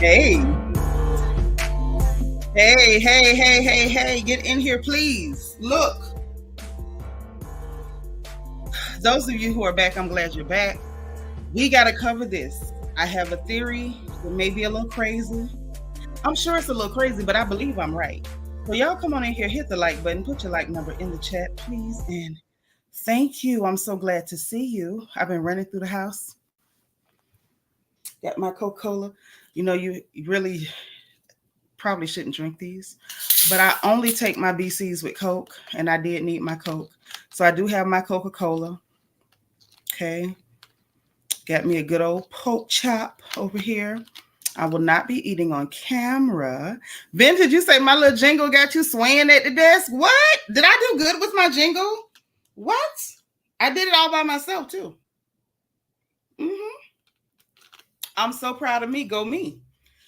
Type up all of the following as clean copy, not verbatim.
Hey, hey, get in here, please. Look, those of you who are back, I'm glad you're back. We got to cover this. I have a theory that may be a little crazy. I'm sure it's a little crazy, but I believe I'm right. So, y'all come on in here, hit the like button, put your like number in the chat, please. And thank you. I'm so glad to see you. I've been running through the house. Got my Coca-Cola. You know, you really probably shouldn't drink these, but I only take my BCs with Coke, and I did need my Coke. So I do have my Coca-Cola. Okay. Got me a good old pork chop over here. I will not be eating on camera. Vintage, you say my little jingle got you swaying at the desk? What? Did I do good with my jingle? What? I did it all by myself too. Mm-hmm. I'm so proud of me. Go me.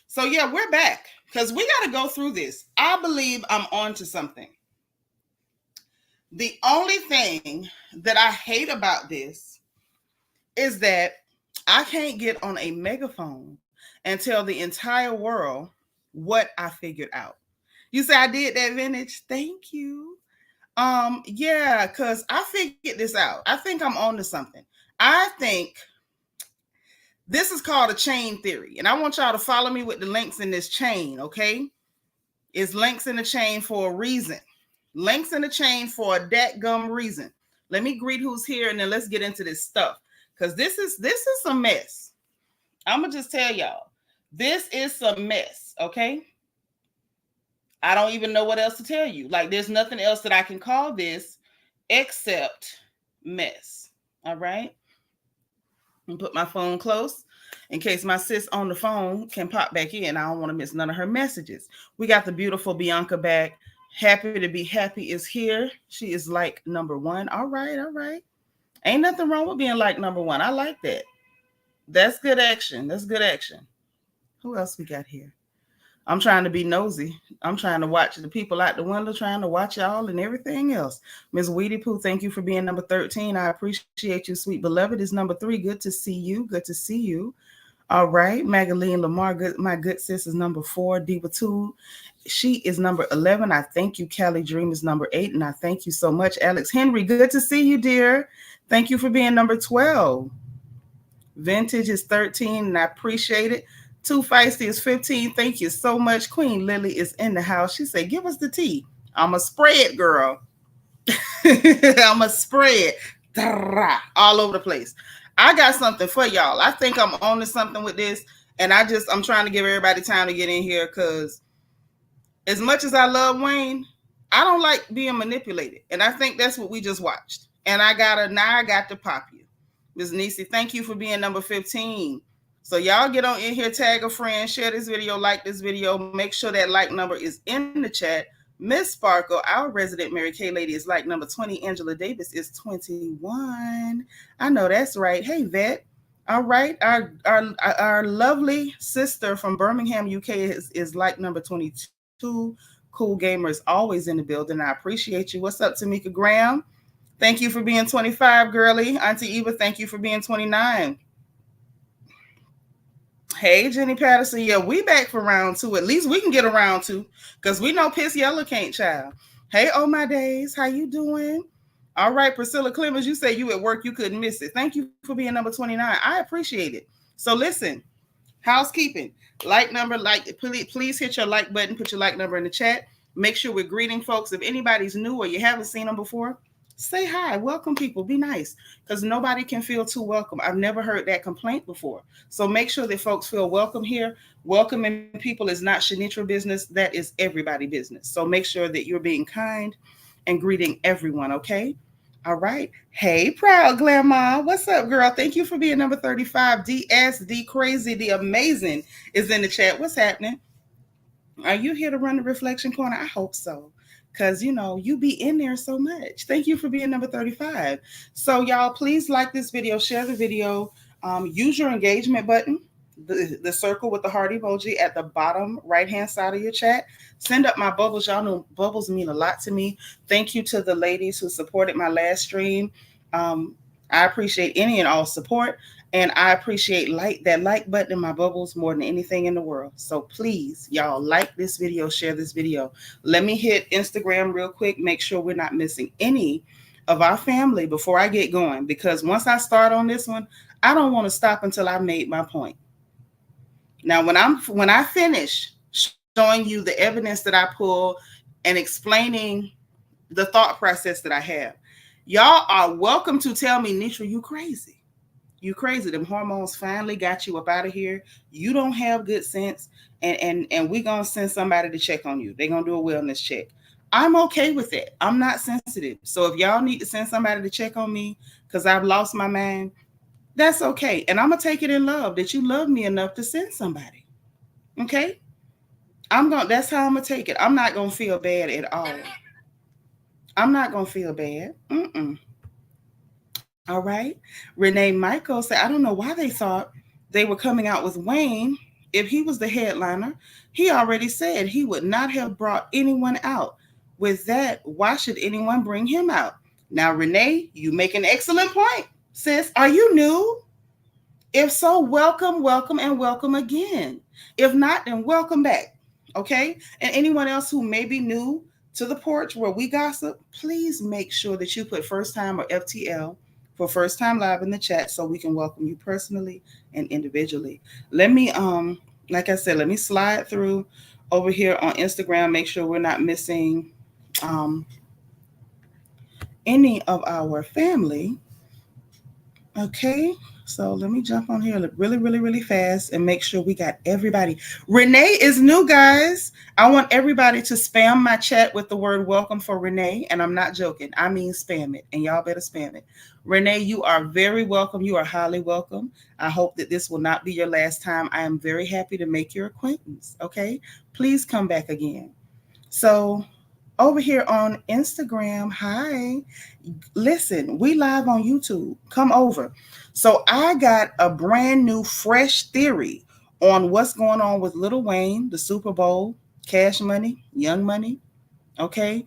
So yeah, we're back because we got to go through this. I believe I'm on to something. The only thing that I hate about this is that I can't get on a megaphone and tell the entire world what I figured out. You say I did that, Vintage? Thank you. Yeah, because I figured this out. I think I'm on to something. I think this is called a chain theory. And I want y'all to follow me with the links in this chain, okay? It's links in the chain for a reason. Links in the chain for a dadgum reason. Let me greet who's here and then let's get into this stuff. Because this is a mess. I'm going to just tell y'all. This is some mess, okay? I don't even know what else to tell you. Like, there's nothing else that I can call this except mess. All right? And put my phone close in case my sis on the phone can pop back in. I don't want to miss none of her messages. We got the beautiful Bianca back. Happy to be happy is here. She is like number one. All right. Ain't nothing wrong with being like number one. I like that. That's good action. Who else we got here? I'm trying to be nosy. I'm trying to watch the people out the window, trying to watch y'all and everything else. Miss Weedy Pooh, thank you for being number 13. I appreciate you, sweet beloved. Is number 3. Good to see you. All right. Magaline Lamar, my good sis, is number 4. Diva 2, she is number 11. I thank you. Callie Dream is number 8. And I thank you so much. Alex Henry, good to see you, dear. Thank you for being number 12. Vintage is 13, and I appreciate it. Too Feisty is 15. Thank you so much. Queen Lily is in the house. She said, give us the tea. I'm a spread, girl. I'm a spread. All over the place. I got something for y'all. I think I'm on to something with this. And I'm trying to give everybody time to get in here because as much as I love Wayne, I don't like being manipulated. And I think that's what we just watched. And I got to pop you. Ms. Nisi, thank you for being number 15. So y'all get on in here, tag a friend, share this video, like this video. Make sure that like number is in the chat. Miss Sparkle, our resident Mary Kay lady, is like number 20. Angela Davis is 21. I know that's right. Hey, Vet. All right. Our lovely sister from Birmingham, UK is like number 22. Cool Gamer is always in the building. I appreciate you. What's up, Tamika Graham? Thank you for being 25, girly. Auntie Eva, thank you for being 29. Hey, Jenny Patterson. Yeah, we back for round 2. At least we can get a round 2 because we know Piss Yellow can't, child. Hey, oh my days. How you doing? All right, Priscilla Clemens, you say you at work. You couldn't miss it. Thank you for being number 29. I appreciate it. So listen, housekeeping. Like number, please hit your like button. Put your like number in the chat. Make sure we're greeting folks. If anybody's new or you haven't seen them before, say hi, welcome people, be nice, because nobody can feel too welcome. I've never heard that complaint before. So make sure that folks feel welcome here. Welcoming people is not Seanitra business. That is everybody business. So make sure that you're being kind and greeting everyone, okay? All right. Hey, Proud Glamour. What's up, girl? Thank you for being number 35. DSD Crazy, the amazing is in the chat. What's happening? Are you here to run the reflection corner? I hope so. Because, you be in there so much. Thank you for being number 35. So, y'all, please like this video, share the video, use your engagement button, the circle with the heart emoji at the bottom right-hand side of your chat. Send up my bubbles. Y'all know bubbles mean a lot to me. Thank you to the ladies who supported my last stream. I appreciate any and all support, and I appreciate that like button in my bubbles more than anything in the world. So please, y'all, like this video, share this video. Let me hit Instagram real quick. Make sure we're not missing any of our family before I get going, because once I start on this one, I don't want to stop until I made my point. Now, when I finish showing you the evidence that I pull and explaining the thought process that I have, y'all are welcome to tell me, Nitra, you crazy. You crazy. Them hormones finally got you up out of here. You don't have good sense. And we gonna send somebody to check on you. They're gonna do a wellness check. I'm okay with that. I'm not sensitive. So if y'all need to send somebody to check on me because I've lost my mind, that's okay. And I'm gonna take it in love that you love me enough to send somebody. Okay? That's how I'm gonna take it. I'm not gonna feel bad at all. I'm not gonna feel bad. All right. Renee Michael said, I don't know why they thought they were coming out with Wayne. If he was the headliner, he already said he would not have brought anyone out. With that, why should anyone bring him out? Now, Renee, you make an excellent point, sis. Are you new? If so, welcome, welcome, and welcome again. If not, then welcome back. Okay? And anyone else who may be new to the porch where we gossip, please make sure that you put first time or FTL for first time live in the chat so we can welcome you personally and individually. Let me like I said, let me slide through over here on Instagram, make sure we're not missing um any of our family. Okay, so let me jump on here really, really, really fast and make sure we got everybody. Renee is new, guys. I want everybody to spam my chat with the word welcome for Renee. And I'm not joking. I mean spam it. And y'all better spam it. Renee, you are very welcome. You are highly welcome. I hope that this will not be your last time. I am very happy to make your acquaintance. Okay, please come back again. So over here on Instagram, hi. Listen, we live on YouTube. Come over. So I got a brand new fresh theory on what's going on with Lil Wayne, the Super Bowl, Cash Money, Young Money, okay?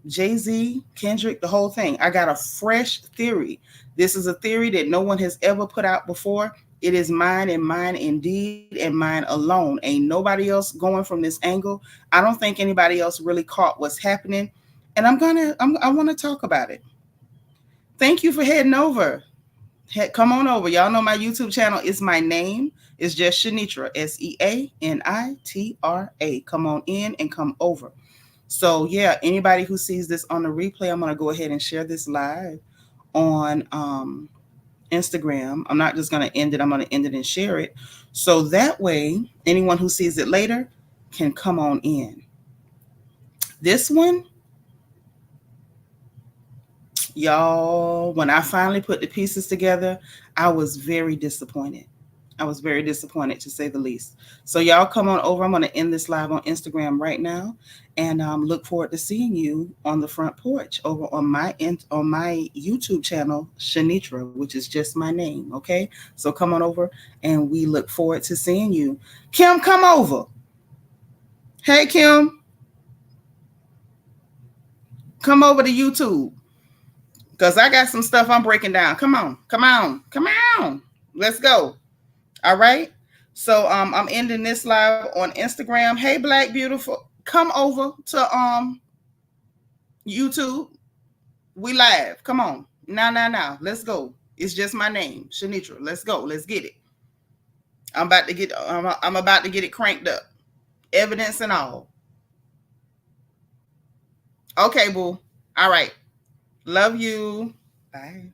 Jay-Z, Kendrick, the whole thing. I got a fresh theory. This is a theory that no one has ever put out before. It is mine and mine indeed and mine alone. Ain't nobody else going from this angle. I don't think anybody else really caught what's happening. And I want to talk about it. Thank you for heading over. Come on over. Y'all know my YouTube channel is my name. It's just Seanitra, Seanitra. Come on in and come over. So yeah, anybody who sees this on the replay, I'm gonna go ahead and share this live on Instagram. I'm not just gonna end it. I'm gonna end it and share it. So that way, anyone who sees it later can come on in. This one, y'all, when I finally put the pieces together, I was very disappointed. I was very disappointed, to say the least. So y'all come on over. I'm going to end this live on Instagram right now, and look forward to seeing you on the front porch over on my YouTube channel, Seanitra, which is just my name. Okay, so come on over, and we look forward to seeing you. Kim, come over. Hey, Kim, come over to YouTube. Because I got some stuff I'm breaking down. Come on, come on, come on. Let's go. All right. So I'm ending this live on Instagram. Hey, Black Beautiful, come over to YouTube. We live. Come on. Now. Let's go. It's just my name, Seanitra. Let's go. Let's get it. I'm about to get it cranked up. Evidence and all. Okay, boo. All right. Love you. Bye.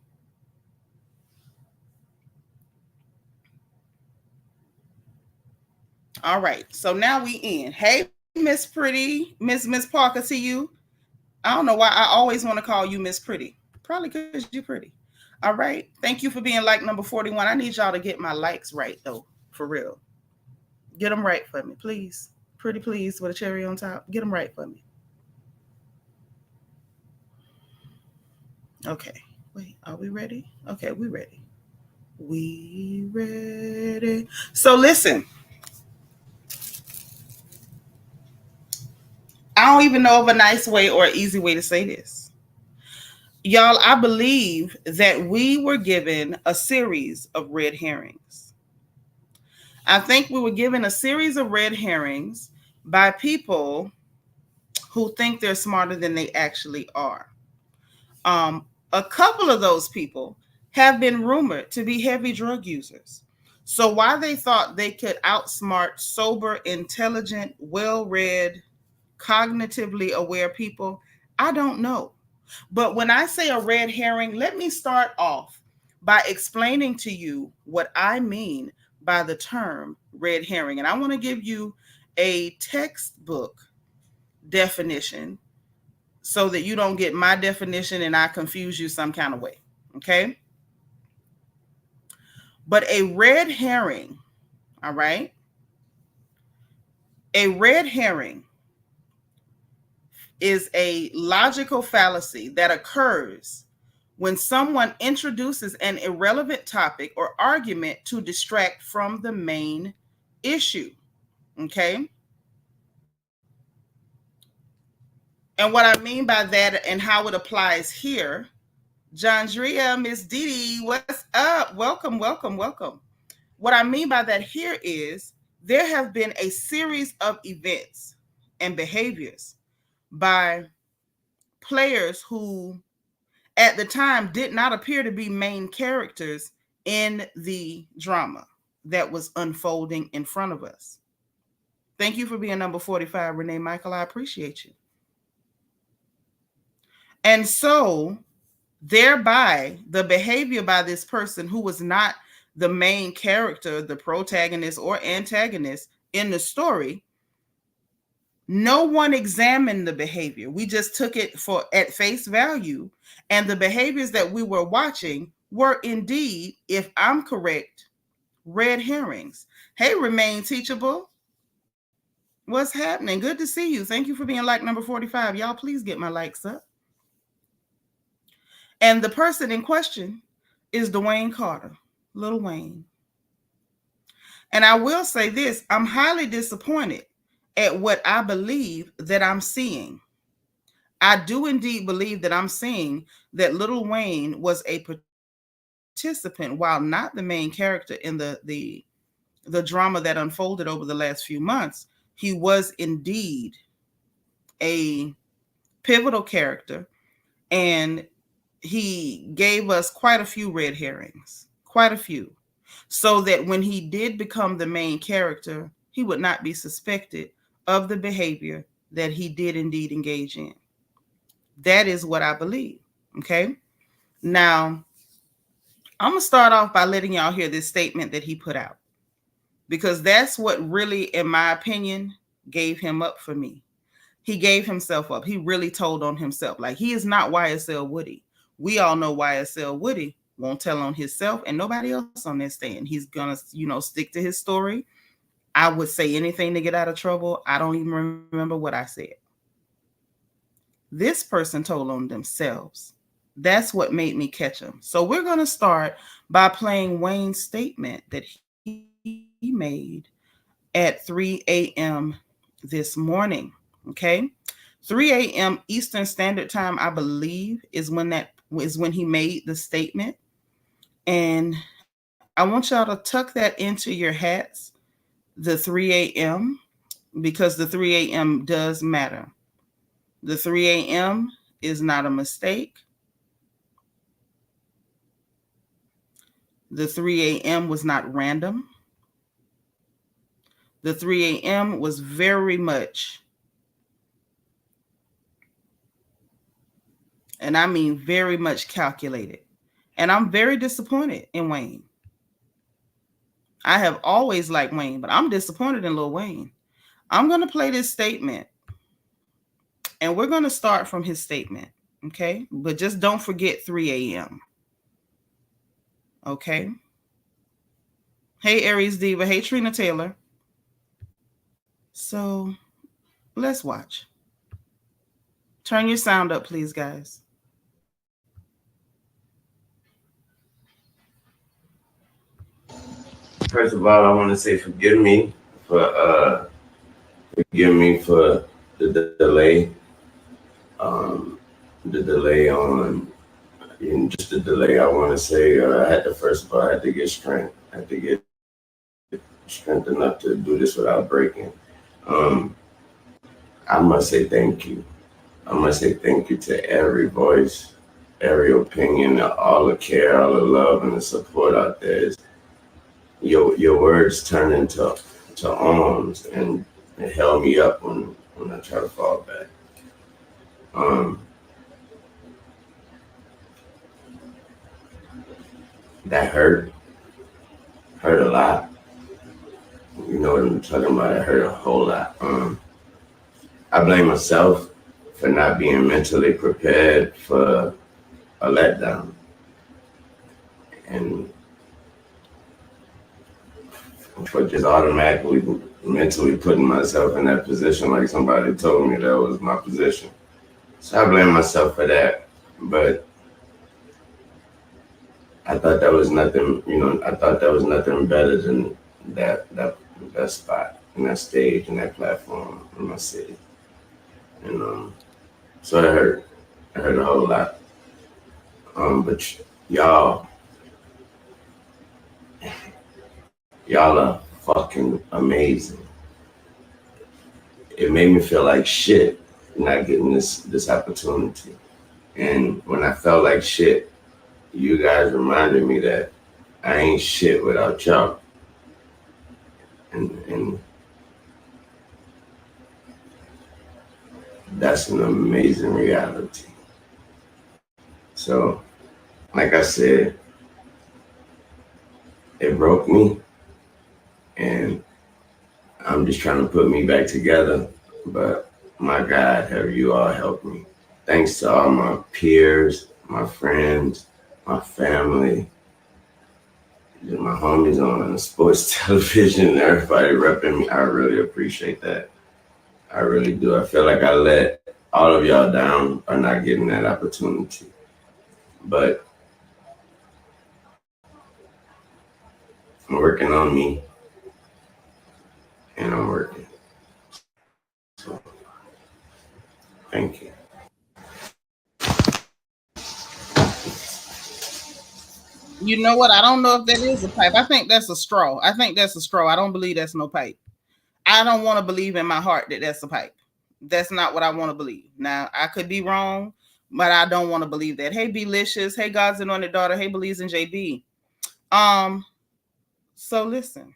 All right. So now we in. Hey, Miss Pretty, Miss Parker, to you. I don't know why I always want to call you Miss Pretty. Probably because you're pretty. All right. Thank you for being like number 41. I need y'all to get my likes right, though. For real. Get them right for me, please. Pretty please with a cherry on top. Get them right for me. Okay. Wait, are we ready? Okay, we ready. We ready. So listen. I don't even know of a nice way or an easy way to say this. Y'all, I believe that we were given a series of red herrings. I think we were given a series of red herrings by people who think they're smarter than they actually are. A couple of those people have been rumored to be heavy drug users. So why they thought they could outsmart sober, intelligent, well-read, cognitively aware people, I don't know. But when I say a red herring, let me start off by explaining to you what I mean by the term red herring. And I want to give you a textbook definition so that you don't get my definition and I confuse you some kind of way. Okay. But a red herring, all right, a red herring is a logical fallacy that occurs when someone introduces an irrelevant topic or argument to distract from the main issue. Okay. And what I mean by that and how it applies here, Jandria, Miss Didi, what's up? Welcome, welcome, welcome. What I mean by that here is there have been a series of events and behaviors by players who at the time did not appear to be main characters in the drama that was unfolding in front of us. Thank you for being number 45, Renee Michael. I appreciate you. And so, thereby, the behavior by this person who was not the main character, the protagonist or antagonist in the story, no one examined the behavior. We just took it for at face value. And the behaviors that we were watching were indeed, if I'm correct, red herrings. Hey, Remain Teachable. What's happening? Good to see you. Thank you for being like number 45. Y'all, please get my likes up. And the person in question is Dwayne Carter, Lil Wayne. And I will say this, I'm highly disappointed at what I believe that I'm seeing. I do indeed believe that I'm seeing that Lil Wayne was a participant, while not the main character in the drama that unfolded over the last few months. He was indeed a pivotal character, and he gave us quite a few red herrings, quite a few, so that when he did become the main character, he would not be suspected of the behavior that he did indeed engage in. That is what I believe. Okay. Now, I'm going to start off by letting y'all hear this statement that he put out, because that's what really, in my opinion, gave him up for me. He gave himself up. He really told on himself. Like, he is not YSL Woody. We all know YSL Woody won't tell on himself and nobody else on that stand. He's going to, stick to his story. I would say anything to get out of trouble. I don't even remember what I said. This person told on themselves. That's what made me catch him. So we're going to start by playing Wayne's statement that he made at 3 a.m. this morning. Okay. 3 a.m. Eastern Standard Time, I believe, is when he made the statement. And I want y'all to tuck that into your hats, the 3 a.m., because the 3 a.m. does matter. The 3 a.m. is not a mistake. The 3 a.m. was not random. The 3 a.m. was very much, and I mean very much, calculated. And I'm very disappointed in Wayne. I have always liked Wayne, but I'm disappointed in Lil Wayne. I'm going to play this statement, and we're going to start from his statement, okay? But just don't forget 3 a.m., okay? Hey, Aries Diva. Hey, Trina Taylor. So let's watch. Turn your sound up, please, guys. First of all, I want to say forgive me for the delay. The delay on just the delay, I want to say I had to first of all, I had to get strength. I had to get strength enough to do this without breaking. Um, I must say thank you. I must say thank you to every voice, every opinion, all the care, all the love, and the support out there. Your words turn into arms, and it held me up when I try to fall back. Um, that hurt a lot. You know what I'm talking about? It hurt a whole lot. I blame myself for not being mentally prepared for a letdown, and for just automatically mentally putting myself in that position, like somebody told me that was my position. So I blame myself for that. But I thought that was nothing, I thought that was nothing better than that spot and that stage and that platform in my city. And so it hurt. It hurt a whole lot. But y'all are fucking amazing. It made me feel like shit not getting this opportunity. And when I felt like shit, you guys reminded me that I ain't shit without y'all. And that's an amazing reality. So, like I said, it broke me, and I'm just trying to put me back together. But my God, have you all helped me? Thanks to all my peers, my friends, my family, my homies on sports television, everybody repping me. I really appreciate that. I really do. I feel like I let all of y'all down by not getting that opportunity. But I'm working on me, and I'm working. So, thank you. You know what? I don't know if that is a pipe. I think that's a straw. I think that's a straw. I don't believe that's no pipe. I don't want to believe in my heart that that's a pipe. That's not what I want to believe. Now, I could be wrong, but I don't want to believe that. Hey, Belicious. Hey, God's anointed daughter. Hey, Believes in JB. So listen.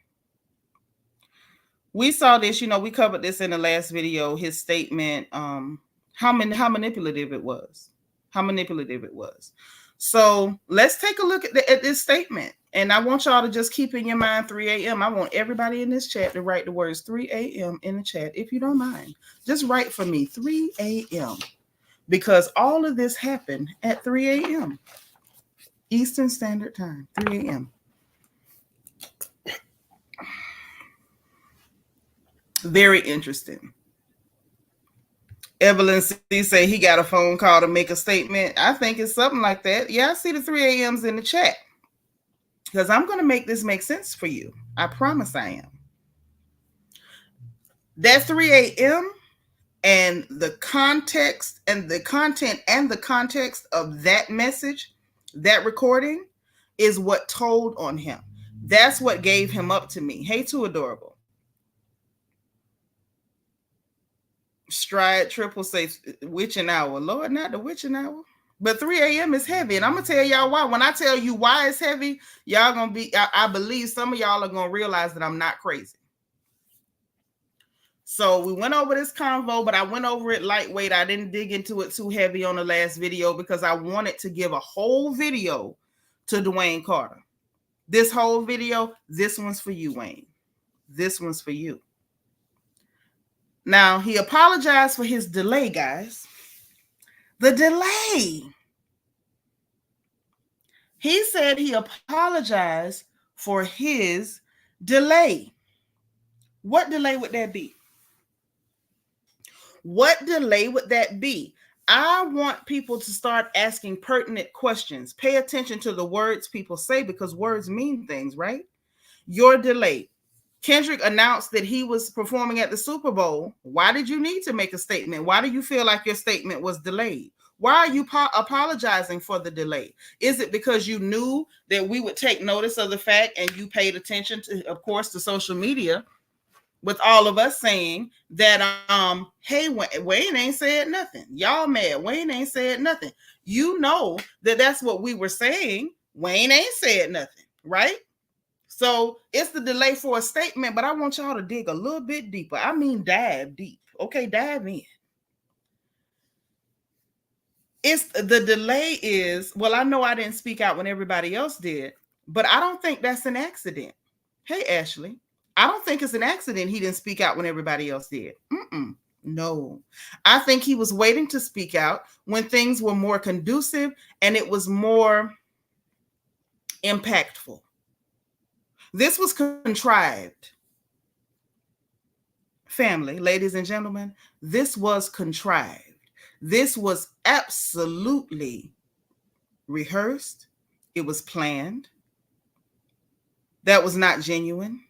We saw this, we covered this in the last video, his statement, how manipulative it was. How manipulative it was. So let's take a look at this statement. And I want y'all to just keep in your mind 3 a.m. I want everybody in this chat to write the words 3 a.m. in the chat, if you don't mind. Just write for me 3 a.m. because all of this happened at 3 a.m. Eastern Standard Time, 3 a.m. Very interesting. Evelyn C say he got a phone call to make a statement. I think it's something like that. Yeah, I see the 3 a.m.s in the chat. Because I'm going to make this make sense for you. I promise I am. That 3 a.m. and the context and the content and the context of that message, that recording, is what told on him. That's what gave him up to me. Hey, too adorable. Stride Triple say witching hour. Lord, not the witching hour. But 3 a.m. is heavy. And I'm going to tell y'all why. When I tell you why it's heavy, y'all going to be, I believe some of y'all are going to realize that I'm not crazy. So we went over this convo, but I went over it lightweight. I didn't dig into it too heavy on the last video because I wanted to give a whole video to Dwayne Carter. This whole video, this one's for you, Wayne. This one's for you. Now, he apologized for his delay, guys. The delay. He said he apologized for his delay. What delay would that be? What delay would that be? I want people to start asking pertinent questions. Pay attention to the words people say because words mean things, right? Your delay. Kendrick announced that he was performing at the Super Bowl. Why did you need to make a statement? Why do you feel like your statement was delayed? Why are you apologizing for the delay? Is it because you knew that we would take notice of the fact and you paid attention to, of course, to social media with all of us saying that, hey, Wayne ain't said nothing. Y'all mad. Wayne ain't said nothing. You know that that's what we were saying. Wayne ain't said nothing, right? So it's the delay for a statement, but I want y'all to dig a little bit deeper. I mean, dive deep. Okay, dive in. It's the delay is, well, I know I didn't speak out when everybody else did, but I don't think that's an accident. Hey, Ashley, I don't think it's an accident he didn't speak out when everybody else did. No, I think he was waiting to speak out when things were more conducive and it was more impactful. This was contrived. Family, ladies and gentlemen, this was contrived. This was absolutely rehearsed. It was planned. That was not genuine.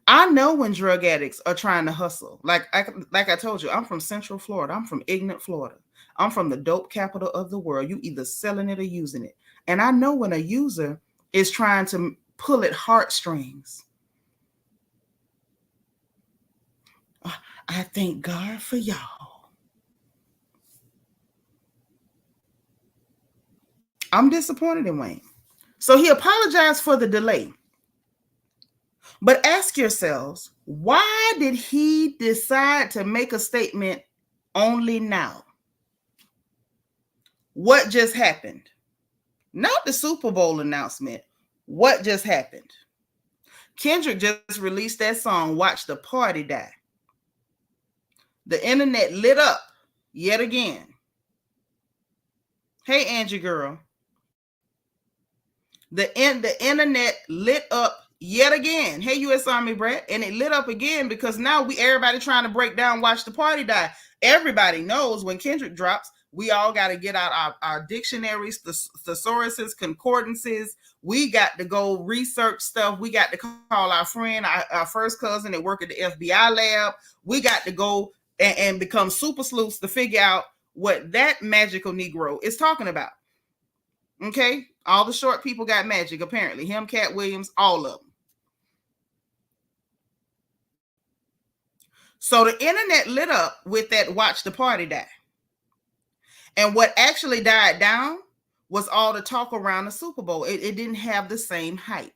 I know when drug addicts are trying to hustle. Like I told you, I'm from Central Florida. I'm from ignorant Florida. I'm from the dope capital of the world. You either selling it or using it. And I know when a user is trying to pull at heartstrings. I thank God for y'all. I'm disappointed in Wayne. So he apologized for the delay. But ask yourselves, why did he decide to make a statement only now? What just happened? Not the Super Bowl announcement. What just happened? Kendrick just released that song, Watch the Party Die. The internet lit up yet again. Hey, Angie girl. The internet lit up yet again. Hey, U.S. Army brat. And it lit up again because now everybody trying to break down Watch the Party Die. Everybody knows when Kendrick drops, we all got to get out our dictionaries, thesauruses, concordances. We got to go research stuff. We got to call our friend, our first cousin that work at the FBI lab. We got to go and become super sleuths to figure out what that magical Negro is talking about. Okay? All the short people got magic, apparently. Him, Cat Williams, all of them. So the internet lit up with that Watch the Party Die. And what actually died down was all the talk around the Super Bowl. It didn't have the same hype.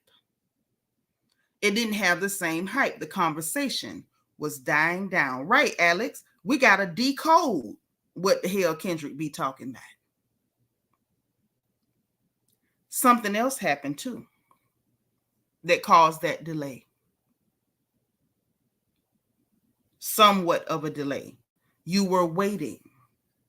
It didn't have the same hype. The conversation was dying down. Right, Alex? We got to decode what the hell Kendrick be talking about. Something else happened too that caused that delay. Somewhat of a delay. You were waiting.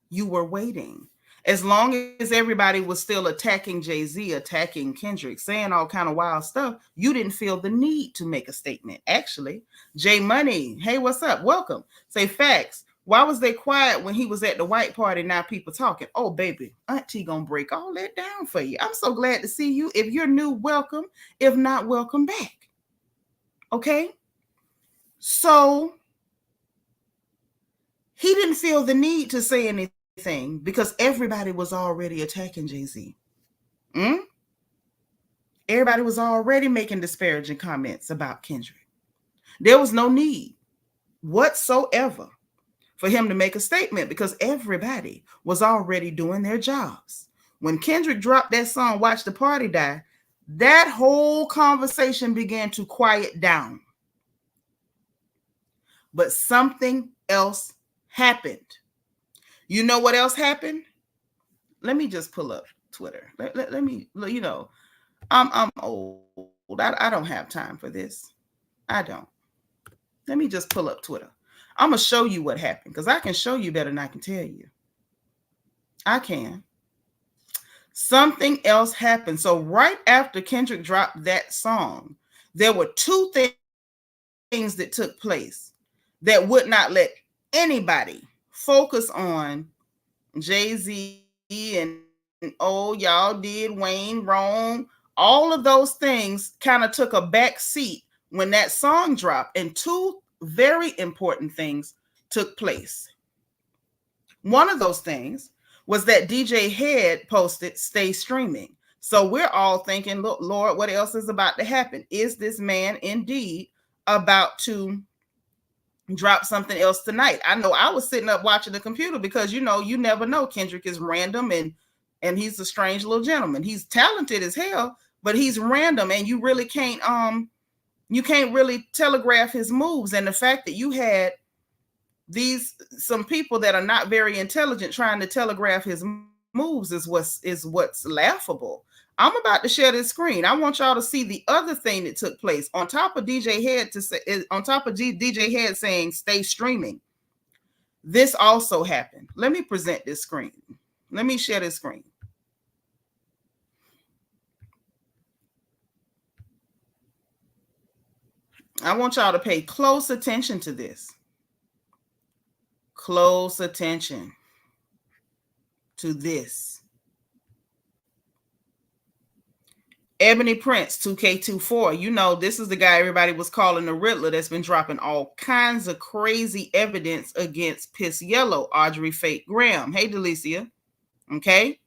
You were waiting. As long as everybody was still attacking Jay-Z, attacking Kendrick, saying all kind of wild stuff, you didn't feel the need to make a statement. Actually, J Money, hey, what's up? Welcome. Say facts. Why was they quiet when he was at the white party? Now people talking. Oh, baby, Auntie gonna break all that down for you. I'm so glad to see you. If you're new, welcome. If not, welcome back. Okay? So he didn't feel the need to say anything because everybody was already attacking Jay-Z. Everybody was already making disparaging comments about Kendrick. There was no need whatsoever for him to make a statement because everybody was already doing their jobs. When Kendrick dropped that song, Watch the Party Die, that whole conversation began to quiet down. But something else happened. You know what else happened? Let me just pull up Twitter. Let me, you know, I'm old. I don't have time for this. I don't. Let me just pull up Twitter. I'm going to show you what happened because I can show you better than I can tell you. I can. Something else happened. So right after Kendrick dropped that song, there were two things that took place that would not let anybody focus on Jay-Z and, oh, y'all did Wayne wrong. All of those things kind of took a back seat when that song dropped, and two very important things took place. One of those things was that DJ Head posted "Stay streaming." So we're all thinking, look, Lord, what else is about to happen? Is this man indeed about to drop something else tonight? I know I was sitting up watching the computer because you never know. Kendrick is random and he's a strange little gentleman. He's talented as hell, but he's random and you can't really telegraph his moves. And the fact that you had some people that are not very intelligent trying to telegraph his moves is what's laughable. I'm about to share this screen. I want y'all to see the other thing that took place on top of DJ Head saying "stay streaming." This also happened. Let me present this screen. Let me share this screen. I want y'all to pay close attention to this. Close attention to this. Ebony Prince 2K24. This is the guy everybody was calling the Riddler that's been dropping all kinds of crazy evidence against Piss Yellow, Audrey Fate Graham. Hey, Delicia. Okay.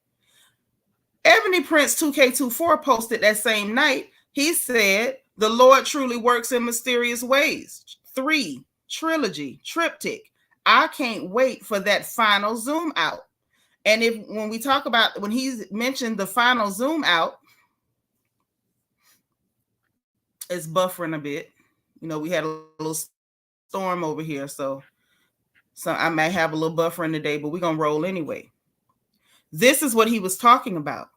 Ebony Prince 2K24 posted that same night. He said, "The Lord truly works in mysterious ways. 3, trilogy, triptych. I can't wait for that final zoom out." And when he's mentioned the final zoom out, it's buffering a bit. We had a little storm over here, so I might have a little buffer in the day, but we're going to roll anyway. This is what he was talking about.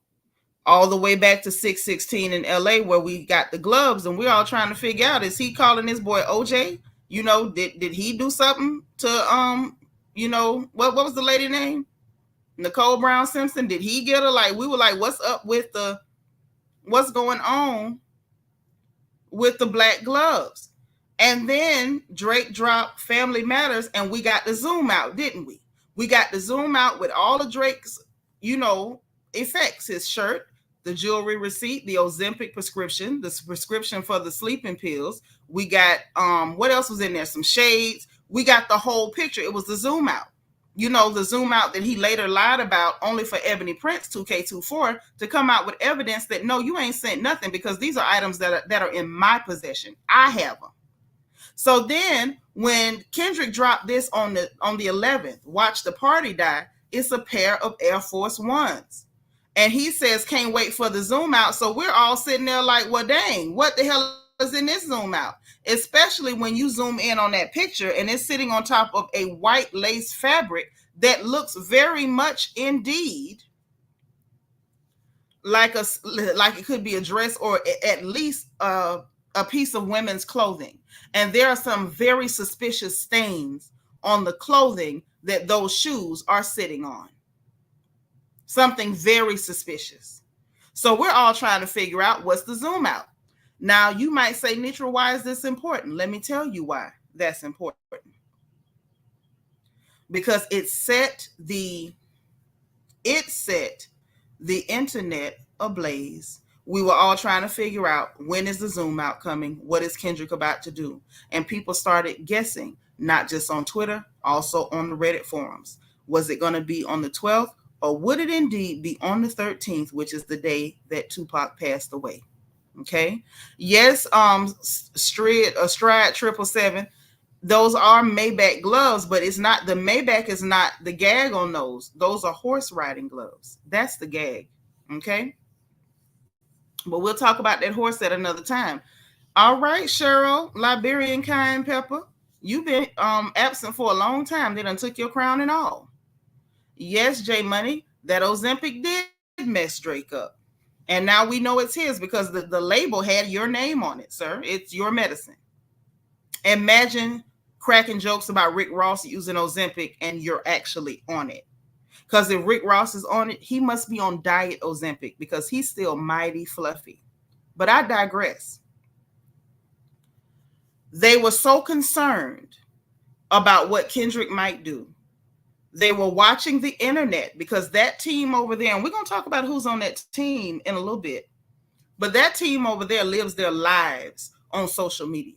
All the way back to 616 in LA where we got the gloves, and we're all trying to figure out, is he calling his boy OJ? Did he do something to what was the lady name? Nicole Brown Simpson? Did he get her? Like, we were like, what's up with what's going on with the black gloves? And then Drake dropped Family Matters, and we got the zoom out, didn't we? We got the zoom out with all of Drake's, effects: his shirt, the jewelry receipt, the Ozempic prescription, the prescription for the sleeping pills. We got, what else was in there? Some shades. We got the whole picture. It was the zoom out. The zoom out that he later lied about, only for Ebony Prince 2K24 to come out with evidence that, no, you ain't sent nothing, because these are items that are in my possession. I have them. So then when Kendrick dropped this on the 11th, Watch the Party Die, it's a pair of Air Force Ones. And he says, can't wait for the zoom out. So we're all sitting there like, well, dang, what the hell is in this zoom out? Especially when you zoom in on that picture and it's sitting on top of a white lace fabric that looks very much indeed like it could be a dress, or at least a piece of women's clothing. And there are some very suspicious stains on the clothing that those shoes are sitting on. Something very suspicious. So we're all trying to figure out, what's the zoom out? Now, you might say, Nitra, why is this important? Let me tell you why that's important. Because it set the internet ablaze. We were all trying to figure out, when is the zoom out coming? What is Kendrick about to do? And people started guessing, not just on Twitter, also on the Reddit forums. Was it going to be on the 12th, or would it indeed be on the 13th, which is the day that Tupac passed away? Okay. Yes, Stride 777. Those are Maybach gloves, but it's not, the Maybach is not the gag on those. Those are horse riding gloves. That's the gag. Okay. But we'll talk about that horse at another time. All right, Cheryl, Liberian Cayenne Pepper, you've been absent for a long time. They done took your crown and all. Yes, J Money, that Ozempic did mess Drake up. And now we know it's his, because the label had your name on it, sir. It's your medicine. Imagine cracking jokes about Rick Ross using Ozempic and you're actually on it. Because if Rick Ross is on it, he must be on diet Ozempic, because he's still mighty fluffy. But I digress. They were so concerned about what Kendrick might do. They were watching the internet, because that team over there, and we're going to talk about who's on that team in a little bit, but that team over there lives their lives on social media.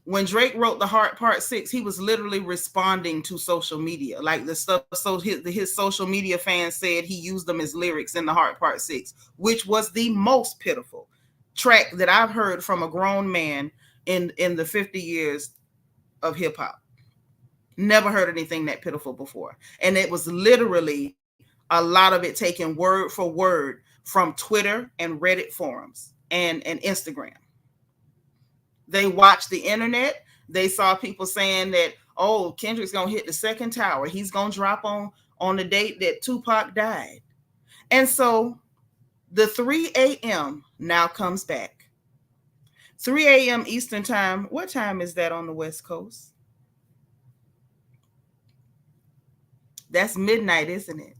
When Drake wrote The Heart Part 6, he was literally responding to social media. Like the stuff, so his social media fans said he used them as lyrics in The Heart Part 6, which was the most pitiful track that I've heard from a grown man in the 50 years of hip hop. Never heard anything that pitiful before. And it was literally a lot of it taken word for word from Twitter and Reddit forums and Instagram. They watched the internet. They saw people saying that, oh, Kendrick's gonna hit the second tower. He's gonna drop on the date that Tupac died. And so the 3 a.m. now comes back. 3 a.m. Eastern time. What time is that on the West Coast? That's midnight, isn't it?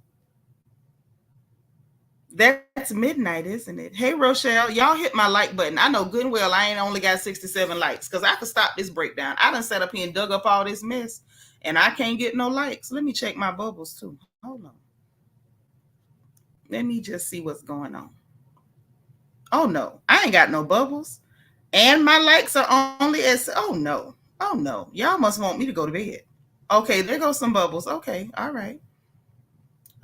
That's midnight, isn't it? Hey, Rochelle, y'all hit my like button. I know good and well I ain't only got 67 likes because I could stop this breakdown. I done sat up here and dug up all this mess and I can't get no likes. Let me check my bubbles too. Hold on. Let me just see what's going on. Oh, no. I ain't got no bubbles. And my likes are only as... Oh, no. Oh, no. Y'all must want me to go to bed. Okay, there goes some bubbles. Okay, all right.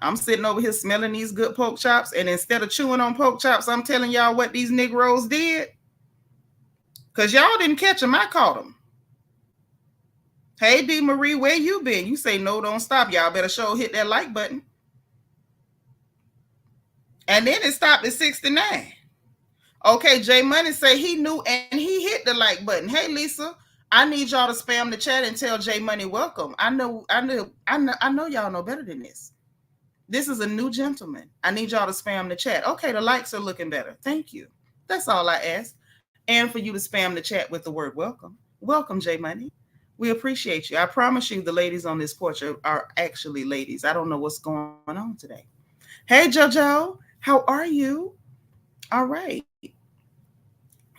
I'm sitting over here smelling these good pork chops, and instead of chewing on pork chops, I'm telling y'all what these Negroes did. Because y'all didn't catch them. I caught them. Hey, D. Marie, where you been? You say no, don't stop. Y'all better show hit that like button. And then it stopped at 69. Okay, J Money say he knew and he hit the like button. Hey, Lisa, I need y'all to spam the chat and tell J Money welcome. I know y'all know better than this. This is a new gentleman. I need y'all to spam the chat. Okay, the likes are looking better. Thank you. That's all I ask. And for you to spam the chat with the word welcome. Welcome, J Money. We appreciate you. I promise you the ladies on this porch are actually ladies. I don't know what's going on today. Hey, JoJo, how are you? All right.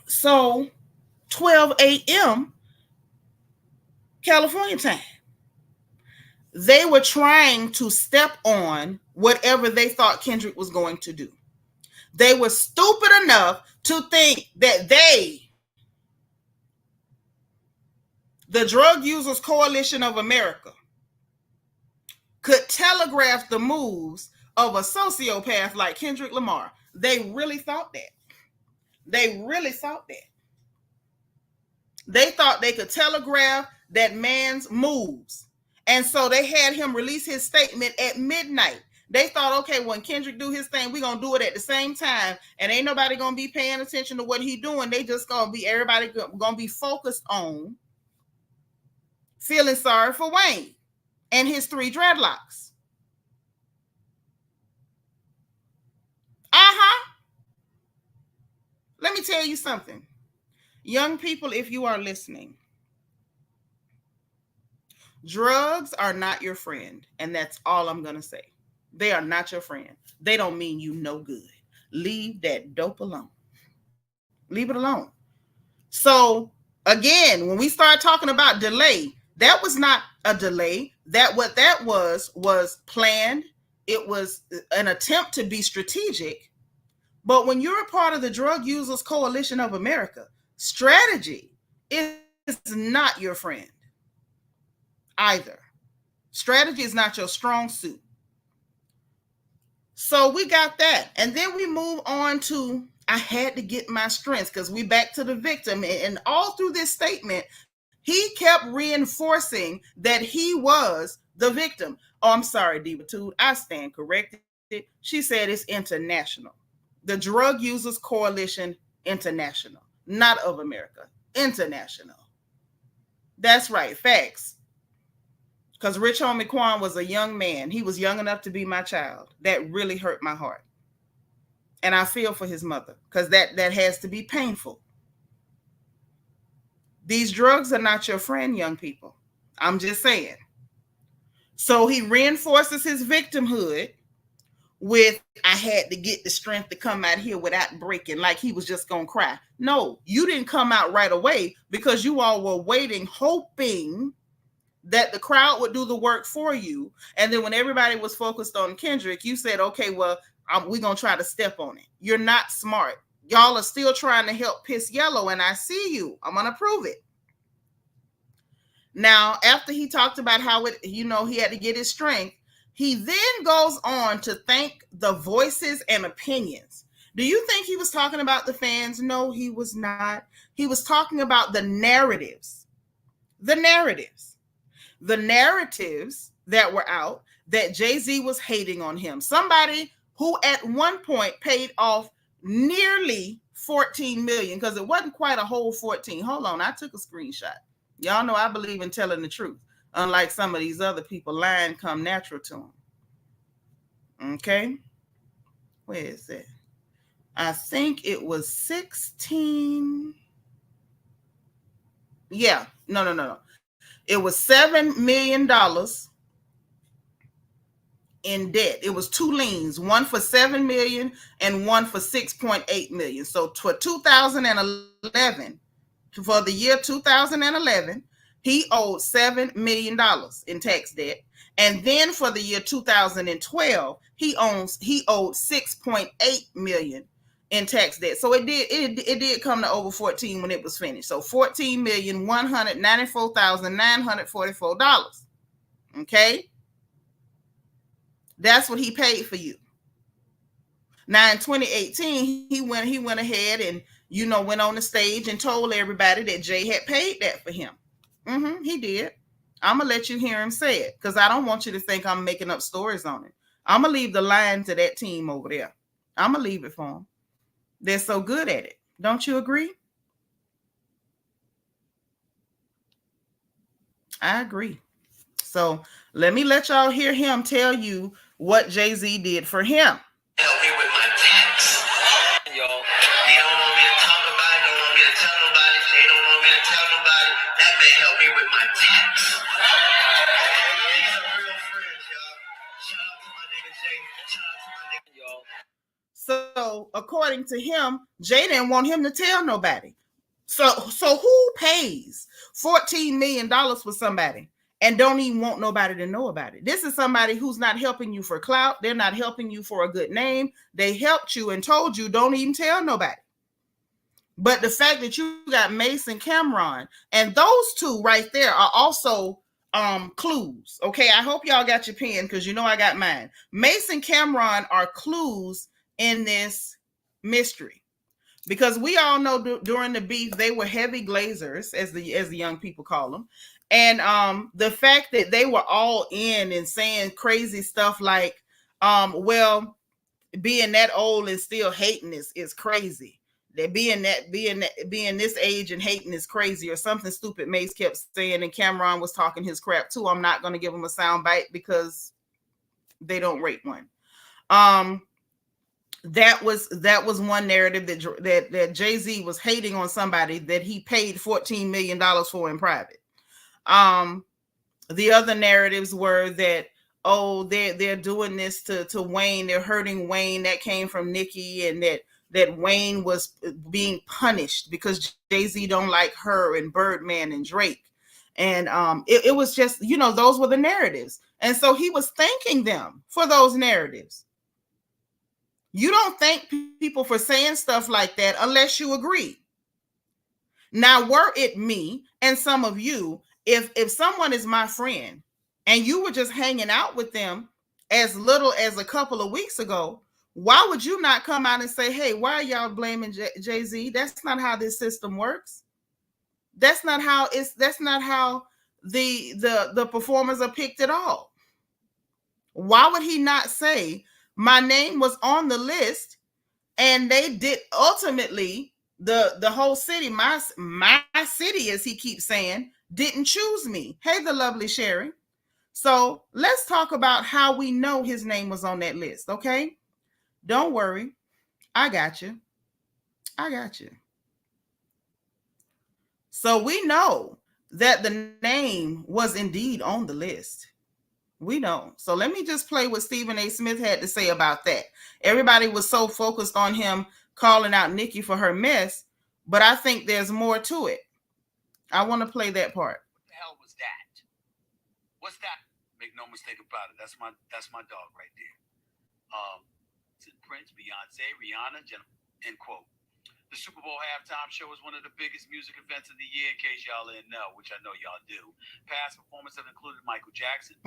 So 12 a.m. California time. They were trying to step on whatever they thought Kendrick was going to do. They were stupid enough to think that they, the Drug Users Coalition of America, could telegraph the moves of a sociopath like Kendrick Lamar. They really thought that. They really thought that. They thought they could telegraph that man's moves. And so they had him release his statement at midnight. They thought, okay, when Kendrick do his thing, we're going to do it at the same time. And ain't nobody going to be paying attention to what he doing. They just going to be, everybody going to be focused on feeling sorry for Wayne and his 3 dreadlocks. Let me tell you something. Young people, if you are listening, drugs are not your friend. And that's all I'm going to say. They are not your friend. They don't mean you no good. Leave that dope alone. Leave it alone. So again, when we start talking about delay, that was not a delay. What that was planned. It was an attempt to be strategic. But when you're a part of the Drug Users Coalition of America, strategy is not your friend either. Strategy is not your strong suit. So we got that. And then we move on to, I had to get my strength, because we back to the victim. And all through this statement, he kept reinforcing that he was the victim. Oh, I'm sorry, Divatude. I stand corrected. She said it's international. The Drug Users Coalition International, not of America, international. That's right, facts. Because Rich Homie Quan was a young man. He was young enough to be my child. That really hurt my heart. And I feel for his mother, because that has to be painful. These drugs are not your friend, young people. I'm just saying. So he reinforces his victimhood with, I had to get the strength to come out here without breaking, like he was just going to cry. No, you didn't come out right away because you all were waiting, hoping that the crowd would do the work for you. And then when everybody was focused on Kendrick, you said, okay, well, we're going to try to step on it. You're not smart. Y'all are still trying to help piss yellow, and I see you. I'm going to prove it. Now, after he talked about how it, he had to get his strength, he then goes on to thank the voices and opinions. Do you think he was talking about the fans? No, he was not. He was talking about the narratives. The narratives. The narratives that were out that Jay-Z was hating on him. Somebody who at one point paid off nearly 14 million, because it wasn't quite a whole 14. Hold on, I took a screenshot. Y'all know I believe in telling the truth. Unlike some of these other people, lying come natural to them. Okay? Where is it? I think it was 16. Yeah, no. It was $7 million in debt. It was two liens, one for 7 million and one for 6.8 million. So for 2011, for the year 2011, he owed $7 million in tax debt. And then for the year 2012, he owed 6.8 million in tax debt. So it did come to over 14 when it was finished. So $14,194,944. Okay? That's what he paid for you. Now in 2018, he went ahead and went on the stage and told everybody that Jay had paid that for him. He did. I'm gonna let you hear him say it because I don't want you to think I'm making up stories on it. I'm gonna leave the line to that team over there. I'm gonna leave it for them. They're so good at it. Don't you agree? I agree. So let me let y'all hear him tell you what Jay-Z did for him. Help me with my tax. Y'all. He don't want me to talk about it, don't want me to tell nobody. They don't want me to tell nobody. That man helped me with my tax. These are real friends, y'all. Shout out to my nigga Jay. Shout out to my nigga, y'all. So according to him, Jay didn't want him to tell nobody. So who pays $14 million for somebody and don't even want nobody to know about it? This is somebody who's not helping you for clout. They're not helping you for a good name. They helped you and told you don't even tell nobody. But the fact that you got Mason Cameron and those two right there are also clues. Okay, I hope y'all got your pen because I got mine. Mason Cameron are clues in this mystery. Because we all know during the beef they were heavy glazers, as the young people call them, and the fact that they were all in and saying crazy stuff like, well, being that old and still hating is crazy. That being this age and hating is crazy, or something stupid Mace kept saying, and Cameron was talking his crap too. I'm not going to give him a sound bite because they don't rate one. That was one narrative that Jay-Z was hating on somebody that he paid $14 million for in private. The other narratives were that, oh, they're doing this to Wayne, they're hurting Wayne. That came from Nicki, and that Wayne was being punished because Jay-Z don't like her and Birdman and Drake. And it was just, those were the narratives. And so he was thanking them for those narratives. You don't thank people for saying stuff like that unless you agree. Now, were it me and some of you, if someone is my friend and you were just hanging out with them as little as a couple of weeks ago, why would you not come out and say, hey, why are y'all blaming Jay-Z? That's not how this system works. That's not how the performers are picked at all. Why would he not say, my name was on the list and they did ultimately the whole city, my city, as he keeps saying, didn't choose me. Hey, the lovely Sherry. So let's talk about how we know his name was on that list. Okay. Don't worry. I got you. So we know that the name was indeed on the list. We know. So let me just play what Stephen A. Smith had to say about that. Everybody was so focused on him calling out Nicki for her mess, but I think there's more to it. I want to play that part. What the hell was that? What's that? Make no mistake about it. That's my dog right there. Prince, Beyonce, Rihanna, end quote. The Super Bowl halftime show is one of the biggest music events of the year, in case y'all didn't know, which I know y'all do. Past performances have included Michael Jackson.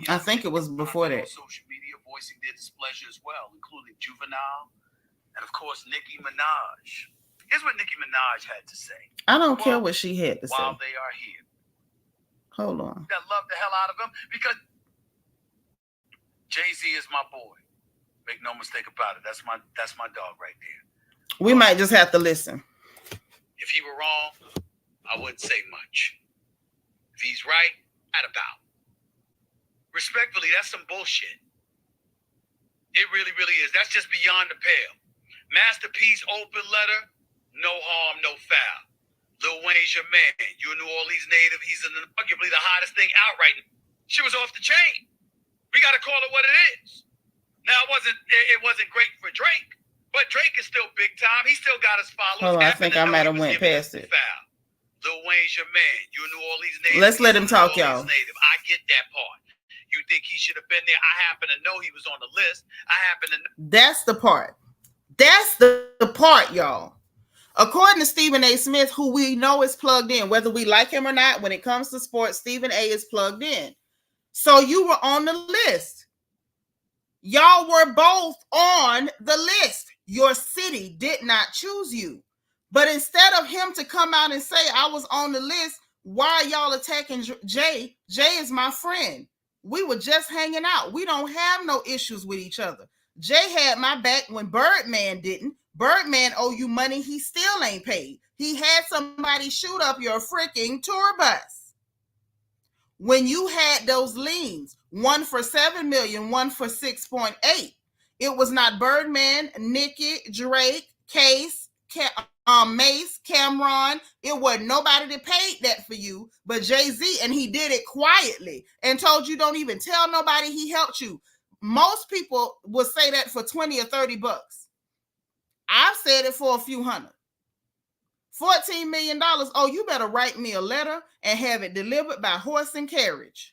I think it was before that. Social media voicing their displeasure as well, including Juvenile and, of course, Nicki Minaj. Here's what Nicki Minaj had to say. I don't care what she had to say. While they are here. Hold on. I love the hell out of him because Jay-Z is my boy. Make no mistake about it. That's my dog right there. We might just have to listen. If he were wrong, I wouldn't say much. If he's right, at about. Respectfully, that's some bullshit. It really, really is. That's just beyond the pale. Master P's open letter, no harm, no foul. Lil Wayne's your man. You're a New Orleans native. He's arguably the hottest thing out right now. Shit was off the chain. We got to call it what it is. Now, it wasn't great for Drake. But Drake is still big time. He still got his followers. Oh, I think I might have went past it. Lil Wayne's your man. You're a New Orleans native. Let's let him talk, y'all. Native. I get that part. You think he should have been there? I happen to know he was on the list. I happen to know. That's the part. That's the part, y'all. According to Stephen A. Smith, who we know is plugged in, whether we like him or not, when it comes to sports, Stephen A. is plugged in. So you were on the list. Y'all were both on the list. Your city did not choose you. But instead of him to come out and say, I was on the list, why are y'all attacking Jay? Jay is my friend. We were just hanging out. We don't have no issues with each other. Jay had my back when Birdman didn't. Birdman owe you money he still ain't paid. He had somebody shoot up your freaking tour bus. When you had those liens, one for 7 million, one for 6.8, it was not Birdman, Nicki, Drake, Case, Mace, Cameron. It wasn't nobody that paid that for you, but Jay-Z, and he did it quietly and told you don't even tell nobody he helped you. Most people would say that for 20 or 30 bucks. I've said it for a few hundred. $14 million. Oh, you better write me a letter and have it delivered by horse and carriage.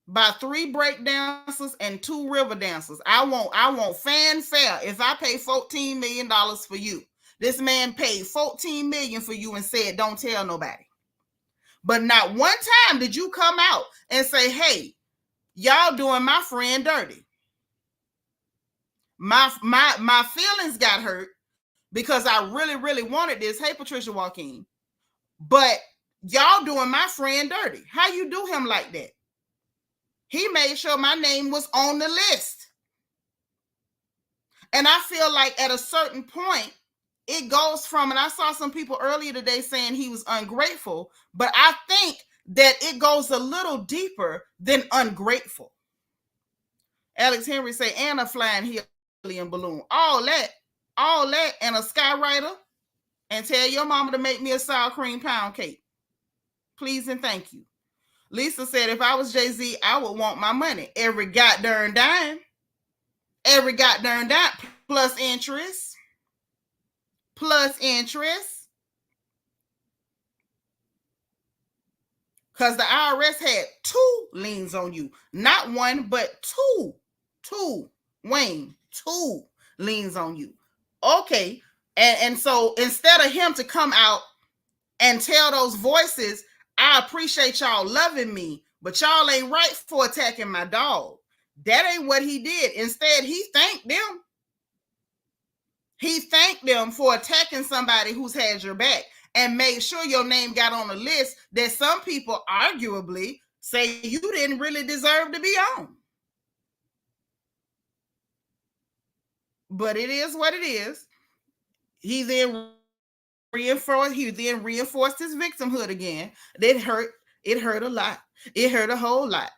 By 3 break dancers and 2 river dancers. I want fanfare if I pay $14 million for you. This man paid $14 million for you and said, don't tell nobody. But not one time did you come out and say, hey, y'all doing my friend dirty. My feelings got hurt because I really, really wanted this. Hey, Patricia Joaquin. But y'all doing my friend dirty. How you do him like that? He made sure my name was on the list. And I feel like at a certain point, it goes from, and I saw some people earlier today saying he was ungrateful, but I think that it goes a little deeper than ungrateful. Alex Henry say, and a flying helium balloon. All that, and a skywriter, and tell your mama to make me a sour cream pound cake. Please and thank you. Lisa said, if I was Jay-Z, I would want my money. Every goddamn dime. Every goddamn dime. Plus interest. Plus interest. Because the IRS had 2 liens on you. Not one, but 2. 2. Wayne, 2 liens on you. Okay. And so instead of him to come out and tell those voices, I appreciate y'all loving me, but y'all ain't right for attacking my dog. That ain't what he did. Instead, he thanked them. He thanked them for attacking somebody who's had your back and made sure your name got on the list that some people arguably say you didn't really deserve to be on. But it is what it is. He then reinforced his victimhood again. It hurt a lot. It hurt a whole lot.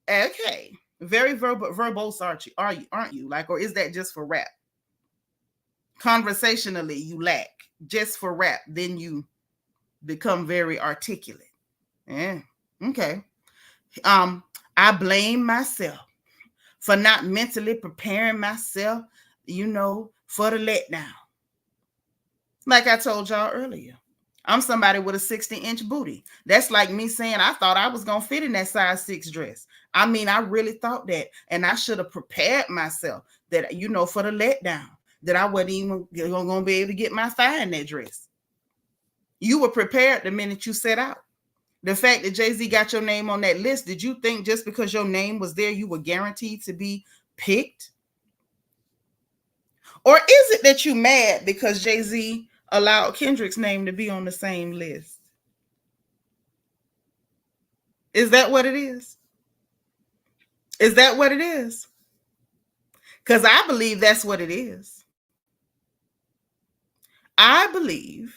Okay. Very verbose, aren't you? Like, or is that just for rap? Conversationally, you lack. Just for rap, then you become very articulate. Yeah. Okay. I blame myself for not mentally preparing myself, for the letdown. Like I told y'all earlier, I'm somebody with a 60-inch booty. That's like me saying I thought I was going to fit in that size 6 dress. I mean, I really thought that. And I should have prepared myself that, for the letdown. that I wasn't even going to be able to get my thigh in that dress. You were prepared the minute you set out. The fact that Jay-Z got your name on that list, did you think just because your name was there, you were guaranteed to be picked? Or is it that you mad because Jay-Z allowed Kendrick's name to be on the same list? Is that what it is? Is that what it is? Because I believe that's what it is. I believe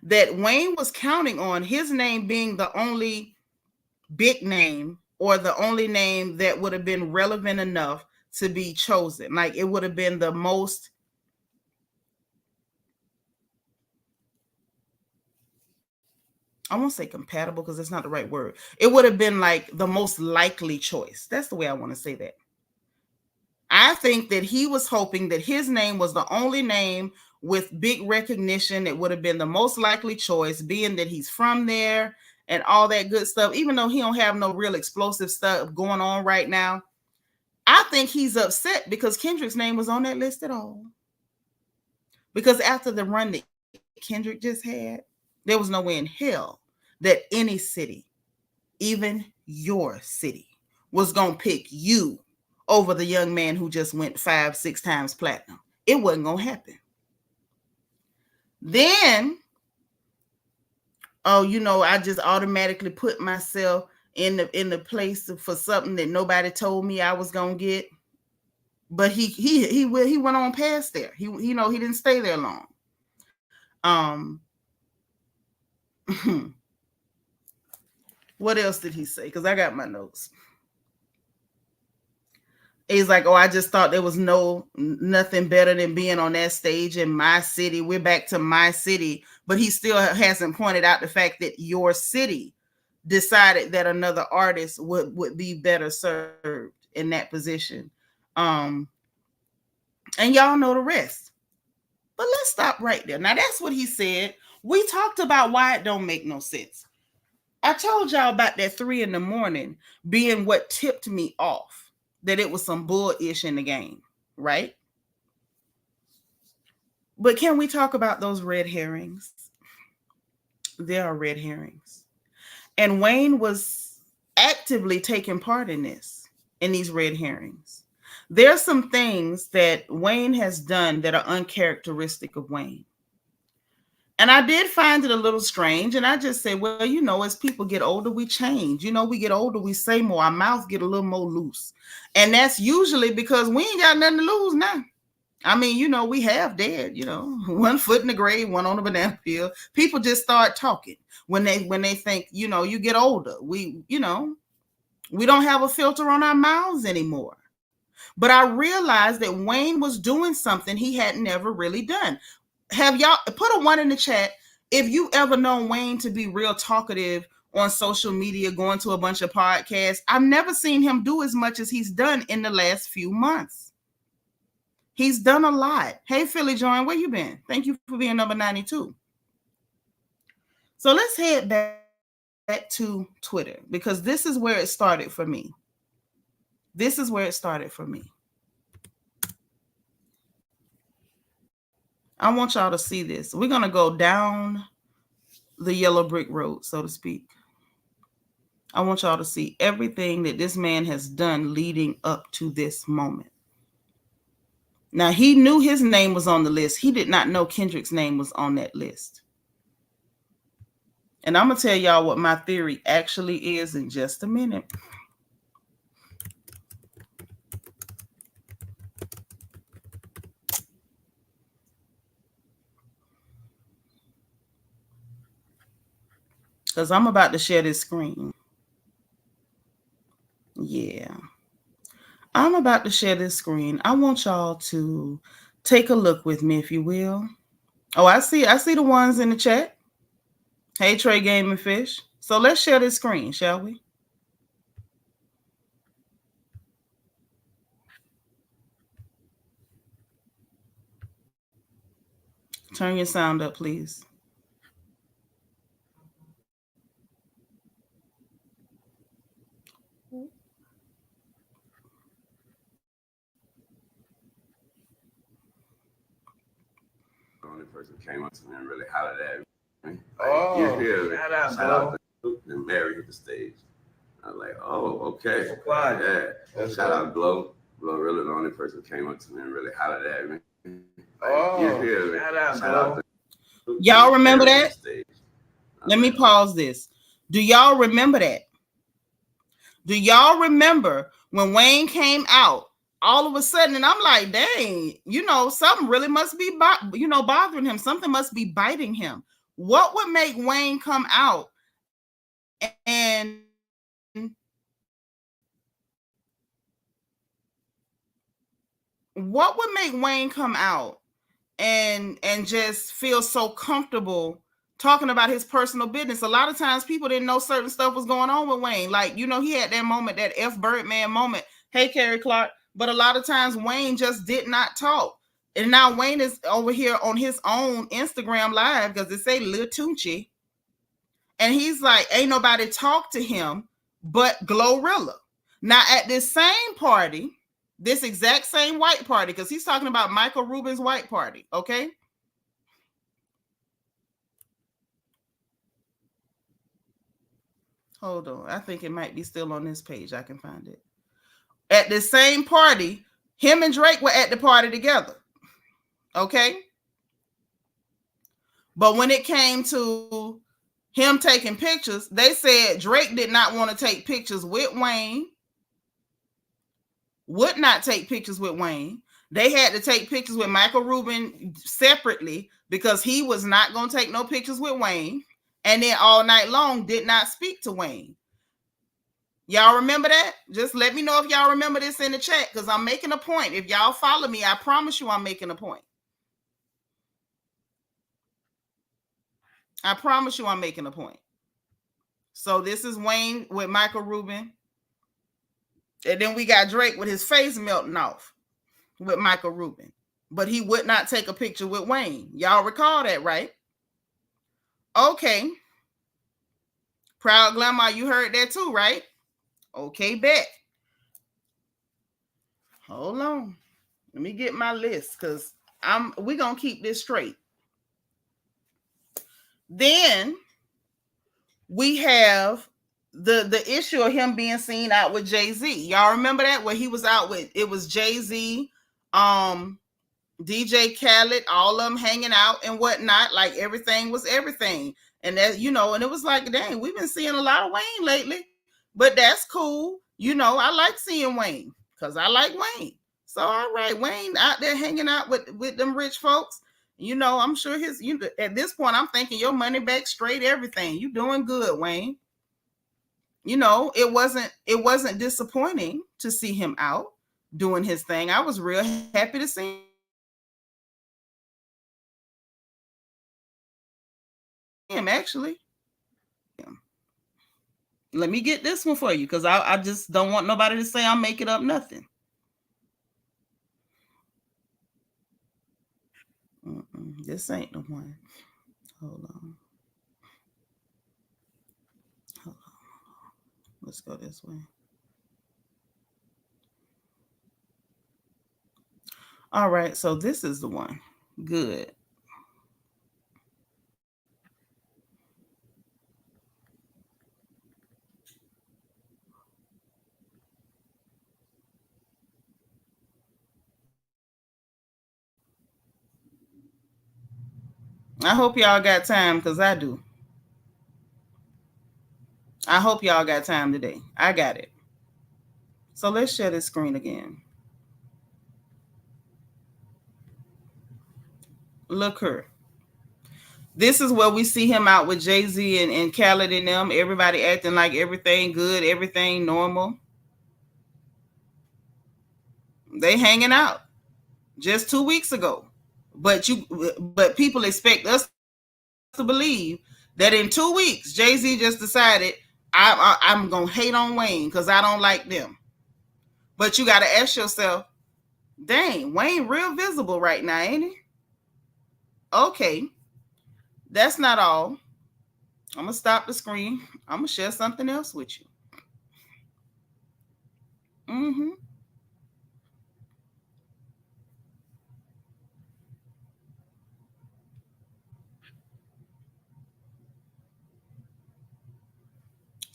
that Wayne was counting on his name being the only big name or the only name that would have been relevant enough to be chosen. Like it would have been the most, I won't say compatible because that's not the right word. It would have been like the most likely choice. That's the way I want to say that. I think that he was hoping that his name was the only name with big recognition. It would have been the most likely choice, being that he's from there and all that good stuff. Even though he don't have no real explosive stuff going on right now, I think he's upset because Kendrick's name was on that list at all. Because after the run that Kendrick just had, there was no way in hell that any city, even your city, was going to pick you over the young man who just went 5-6 times platinum. It wasn't going to happen. Then, I just automatically put myself in the place for something that nobody told me I was going to get. But he went on past there. He didn't stay there long. What else did he say? Because I got my notes. He's like, I just thought there was nothing better than being on that stage in my city. We're back to my city. But he still hasn't pointed out the fact that your city decided that another artist would be better served in that position. And y'all know the rest. But let's stop right there. Now, that's what he said. We talked about why it don't make no sense. I told y'all about that 3 a.m. being what tipped me off. That it was some bullish in the game, right? But can we talk about those red herrings? There are red herrings. And Wayne was actively taking part in these red herrings. There's some things that Wayne has done that are uncharacteristic of Wayne. And I did find it a little strange. And I just said, well, as people get older, we change. We get older, we say more. Our mouth get a little more loose. And that's usually because we ain't got nothing to lose now. I mean, we have dead, one foot in the grave, one on the banana peel. People just start talking when they think, you get older. We don't have a filter on our mouths anymore. But I realized that Wayne was doing something he had never really done. Have y'all put a 1 in the chat if you ever known Wayne to be real talkative on social media, going to a bunch of podcasts? I've never seen him do as much as he's done in the last few months. He's done a lot. Hey, Philly Join, where you been? Thank you for being number 92. So let's head back to Twitter because this is where it started for me. I want y'all to see this. We're going to go down the yellow brick road, so to speak. I want y'all to see everything that this man has done leading up to this moment. Now, he knew his name was on the list. He did not know Kendrick's name was on that list. And I'm going to tell y'all what my theory actually is in just a minute. Because I'm about to share this screen. Yeah. I'm about to share this screen. I want y'all to take a look with me, if you will. Oh, I see the ones in the chat. Hey, Trey Game and Fish. So let's share this screen, shall we? Turn your sound up, please. person came up to me and really hollered at me. Like, Oh, you feel me? shout out, Shout out Glow. to and Mary hit the stage. I was like, oh, okay. So quiet. Yeah. That's Shout good. out Glow. Glow really the only person came up to me and really hollered at me. Like, Oh, you feel me? shout out, Shout out Glow. to Y'all remember Mary hit that? the stage. Let me like, pause this. Do y'all remember that? Do y'all remember when Wayne came out all of a sudden? And I'm like, dang, something really must be, bothering him. Something must be biting him. What would make Wayne come out and what would make Wayne come out and just feel so comfortable talking about his personal business? A lot of times people didn't know certain stuff was going on with Wayne. Like, he had that moment, that F Birdman moment. Hey, Carrie Clark. But a lot of times Wayne just did not talk. And now Wayne is over here on his own Instagram live because they say Lil Tunchi. And he's like, ain't nobody talk to him but Glorilla. Now at this same party, this exact same white party, because he's talking about Michael Rubin's white party, okay? Hold on. I think it might be still on this page. I can find it. At the same party, him and Drake were at the party together. Okay? But when it came to him taking pictures, they said Drake did not want to take pictures with Wayne, would not take pictures with Wayne. They had to take pictures with Michael Rubin separately because he was not going to take no pictures with Wayne. And then all night long did not speak to Wayne. Y'all remember that? Just let me know if y'all remember this in the chat because I'm making a point. If y'all follow me, I promise you I'm making a point. I promise you I'm making a point. So this is Wayne with Michael Rubin. And then we got Drake with his face melting off with Michael Rubin. But he would not take a picture with Wayne. Y'all recall that, right? Okay. Proud Grandma, you heard that too, right? Okay, bet. Hold on. Let me get my list because we're gonna keep this straight. Then we have the issue of him being seen out with Jay-Z. Y'all remember that? Where he was out with, it was Jay-Z, DJ Khaled, all of them hanging out and whatnot. Like everything was everything. And that, and it was like, dang, we've been seeing a lot of Wayne lately. But that's cool. I like seeing Wayne because I like Wayne. So, all right, Wayne out there hanging out with them rich folks. I'm sure at this point, I'm thinking your money back straight, everything. You doing good, Wayne. It wasn't disappointing to see him out doing his thing. I was real happy to see him, actually. Let me get this one for you because I just don't want nobody to say I'm making up nothing. This ain't the one. Hold on. Let's go this way. All right, so this is the one. Good. I hope y'all got time because I do. I hope y'all got time today. I got it. So let's share this screen again. Look here. This is where we see him out with Jay-Z and Khaled and them. Everybody acting like everything good, everything normal. They hanging out just 2 weeks ago. But people expect us to believe that in 2 weeks, Jay-Z just decided I'm going to hate on Wayne because I don't like them. But you got to ask yourself, dang, Wayne real visible right now, ain't he? Okay. That's not all. I'm going to stop the screen. I'm going to share something else with you.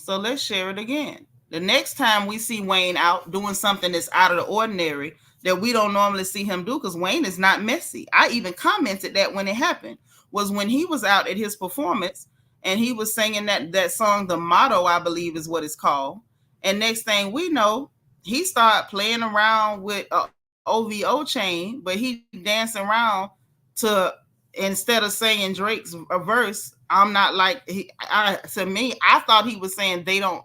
So let's share it again. The next time we see Wayne out doing something that's out of the ordinary that we don't normally see him do, because Wayne is not messy. I even commented that when it happened, was when he was out at his performance and he was singing that song, The Motto, I believe is what it's called. And next thing we know, he started playing around with a OVO chain, but he dancing around to, instead of saying Drake's a verse, I'm not like to me, I thought he was saying they don't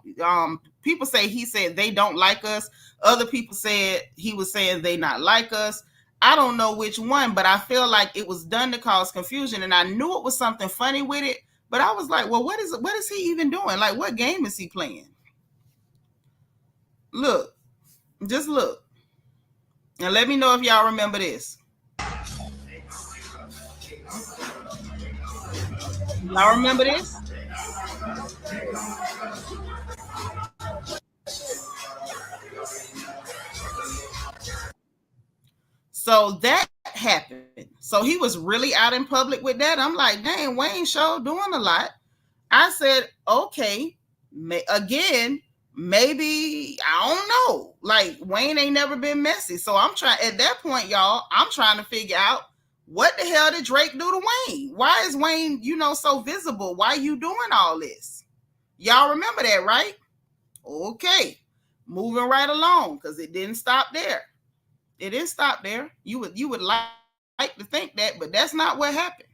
people say he said they don't like us. Other people said he was saying they not like us. I don't know which one, but I feel like it was done to cause confusion, and I knew it was something funny with it, but I was like, well, what is he even doing? Like, what game is he playing? Look, just look. And let me know if y'all remember this. Y'all remember this? So that happened. So he was really out in public with that. I'm like, dang, Wayne Show doing a lot. I said, okay, again, maybe, I don't know. Like, Wayne ain't never been messy. So I'm trying, at that point, y'all, I'm trying to figure out what the hell did Drake do to Wayne? Why is Wayne, so visible? Why you doing all this? Y'all remember that, right? Okay. Moving right along, because it didn't stop there. It didn't stop there. You would like to think that, but that's not what happened.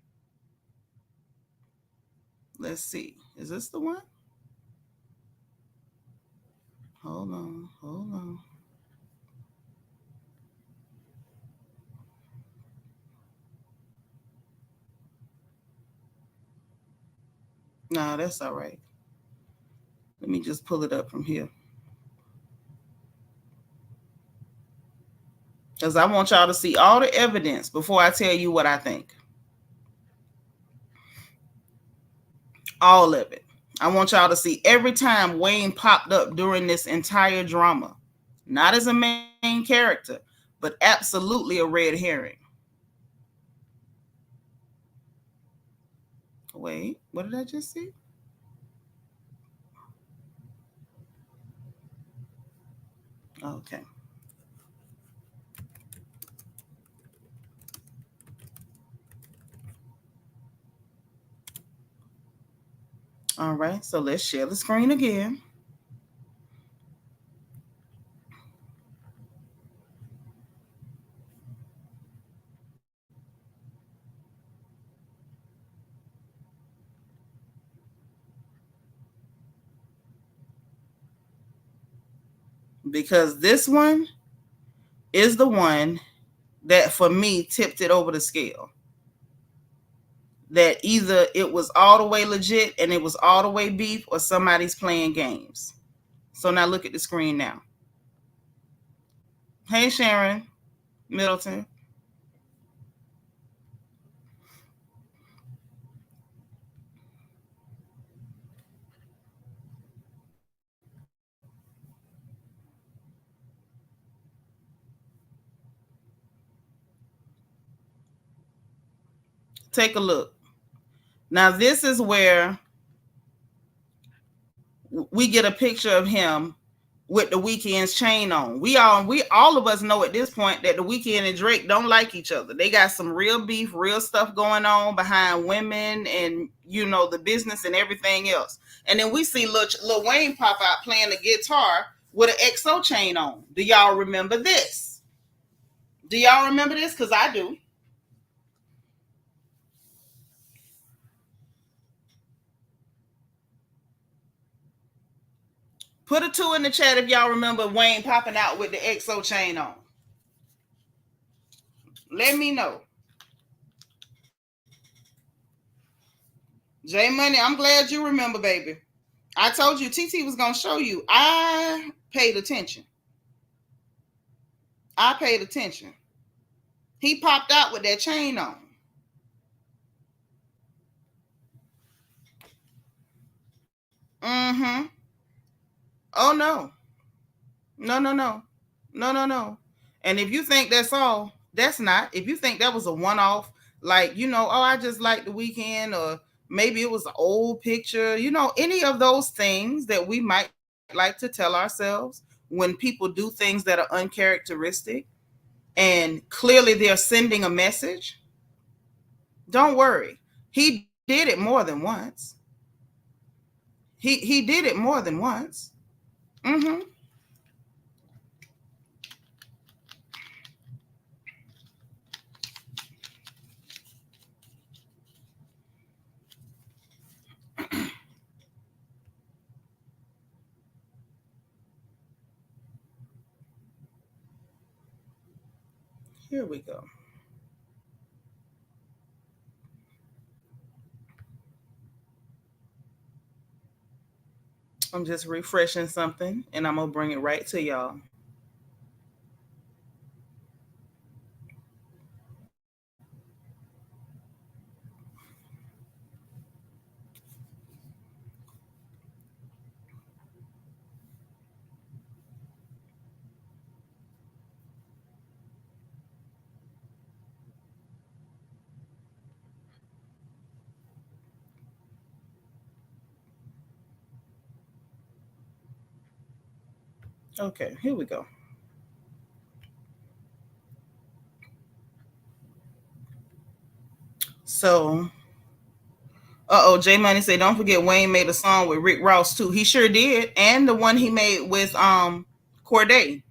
Let's see. Is this the one? Hold on. No, that's all right. Let me just pull it up from here. Because I want y'all to see all the evidence before I tell you what I think. All of it. I want y'all to see every time Wayne popped up during this entire drama. Not as a main character, but absolutely a red herring. Wait, what did I just see? Okay. All right, so let's share the screen again. Because this one is the one that for me tipped it over the scale. That either it was all the way legit and it was all the way beef, or somebody's playing games. So now look at the screen now. Hey, Sharon Middleton. Take a look. Now this is where we get a picture of him with the Weeknd's chain on. We all of us know at this point that the Weeknd and Drake don't like each other. They got some real beef, real stuff going on behind women and the business and everything else. And then we see Lil Wayne pop out playing the guitar with an XO chain on. Do y'all remember this? Do y'all remember this? Because I do. Put a 2 in the chat if y'all remember Wayne popping out with the XO chain on. Let me know. J Money, I'm glad you remember, baby. I told you TT was going to show you. I paid attention. He popped out with that chain on. Mm-hmm. Oh, no. No. And if you think that's all, that's not. If you think that was a one-off, like, I just like the Weeknd, or, Maybe it was an old picture, any of those things that we might like to tell ourselves when people do things that are uncharacteristic and clearly they're sending a message. Don't worry. He did it more than once. He did it more than once. Mm-hmm. Here we go. I'm just refreshing something and I'm going to bring it right to y'all. Okay, here we go. So, J Money said, don't forget Wayne made a song with Rick Ross too. He sure did. And the one he made with Corday.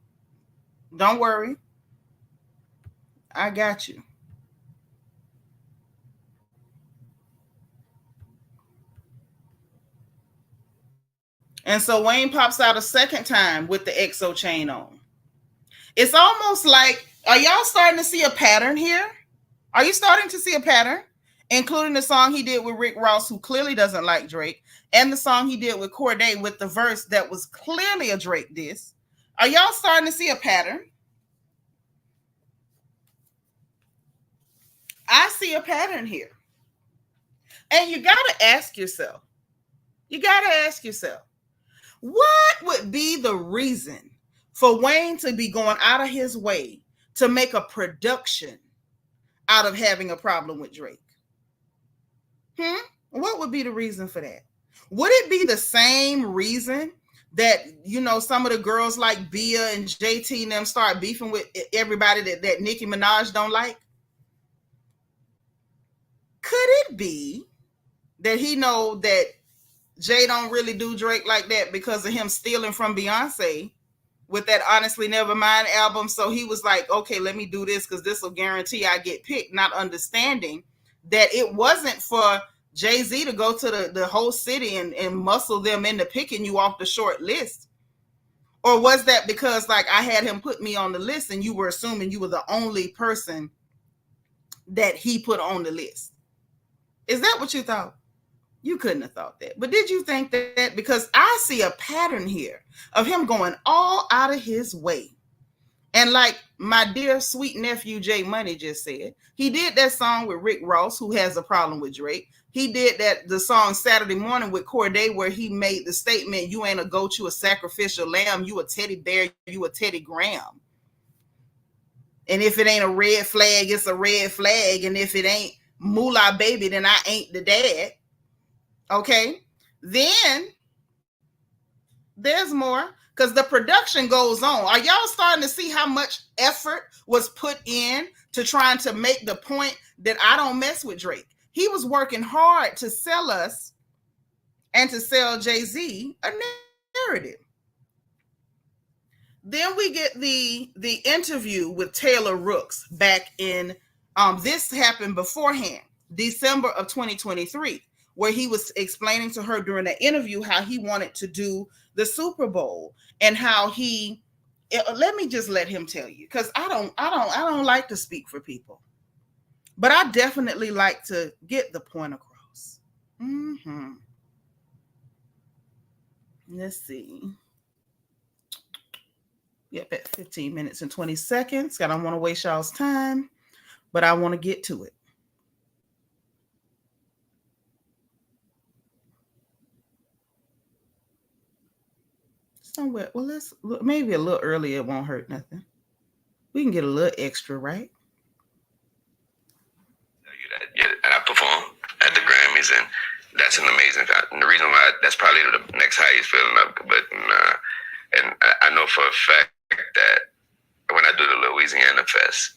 Don't worry. I got you. And so Wayne pops out a second time with the XO chain on. It's almost like, are y'all starting to see a pattern here? Are you starting to see a pattern? Including the song he did with Rick Ross, who clearly doesn't like Drake, and the song he did with Corday with the verse that was clearly a Drake diss. Are y'all starting to see a pattern? I see a pattern here. And you got to ask yourself, what would be the reason for Wayne to be going out of his way to make a production out of having a problem with Drake? What would be the reason for that? Would it be the same reason that, some of the girls like Bia and JT and them start beefing with everybody that Nicki Minaj don't like? Could it be that he know that Jay don't really do Drake like that because of him stealing from Beyonce with that Honestly Nevermind album? So he was like, okay, let me do this because this will guarantee I get picked, not understanding that it wasn't for Jay-Z to go to the whole city and muscle them into picking you off the short list. Or was that because like I had him put me on the list and you were assuming you were the only person that he put on the list? Is that what you thought? You couldn't have thought that. But did you think that? Because I see a pattern here of him going all out of his way. And like my dear sweet nephew Jay Money just said, he did that song with Rick Ross, who has a problem with Drake. He did the song Saturday Morning with Corday, where he made the statement, you ain't a goat, you a sacrificial lamb, you a teddy bear, you a Teddy Graham. And if it ain't a red flag, it's a red flag. And if it ain't Moolah Baby, then I ain't the dad. Okay, then there's more because the production goes on. Are y'all starting to see how much effort was put in to trying to make the point that I don't mess with Drake? He was working hard to sell us and to sell Jay-Z a narrative. Then we get the interview with Taylor Rooks back in, this happened beforehand, December of 2023. Where he was explaining to her during the interview how he wanted to do the Super Bowl and how let me just let him tell you, because I don't like to speak for people, but I definitely like to get the point across. Let's see. Yep, at 15 minutes and 20 seconds. I don't want to waste y'all's time, but I want to get to it. Somewhere, well, let's maybe a little earlier. It won't hurt nothing. We can get a little extra, right? Yeah, and I performed at the Grammys, and that's an amazing fact. And the reason why that's probably the next highest feeling of, but and I know for a fact that when I do the Louisiana Fest,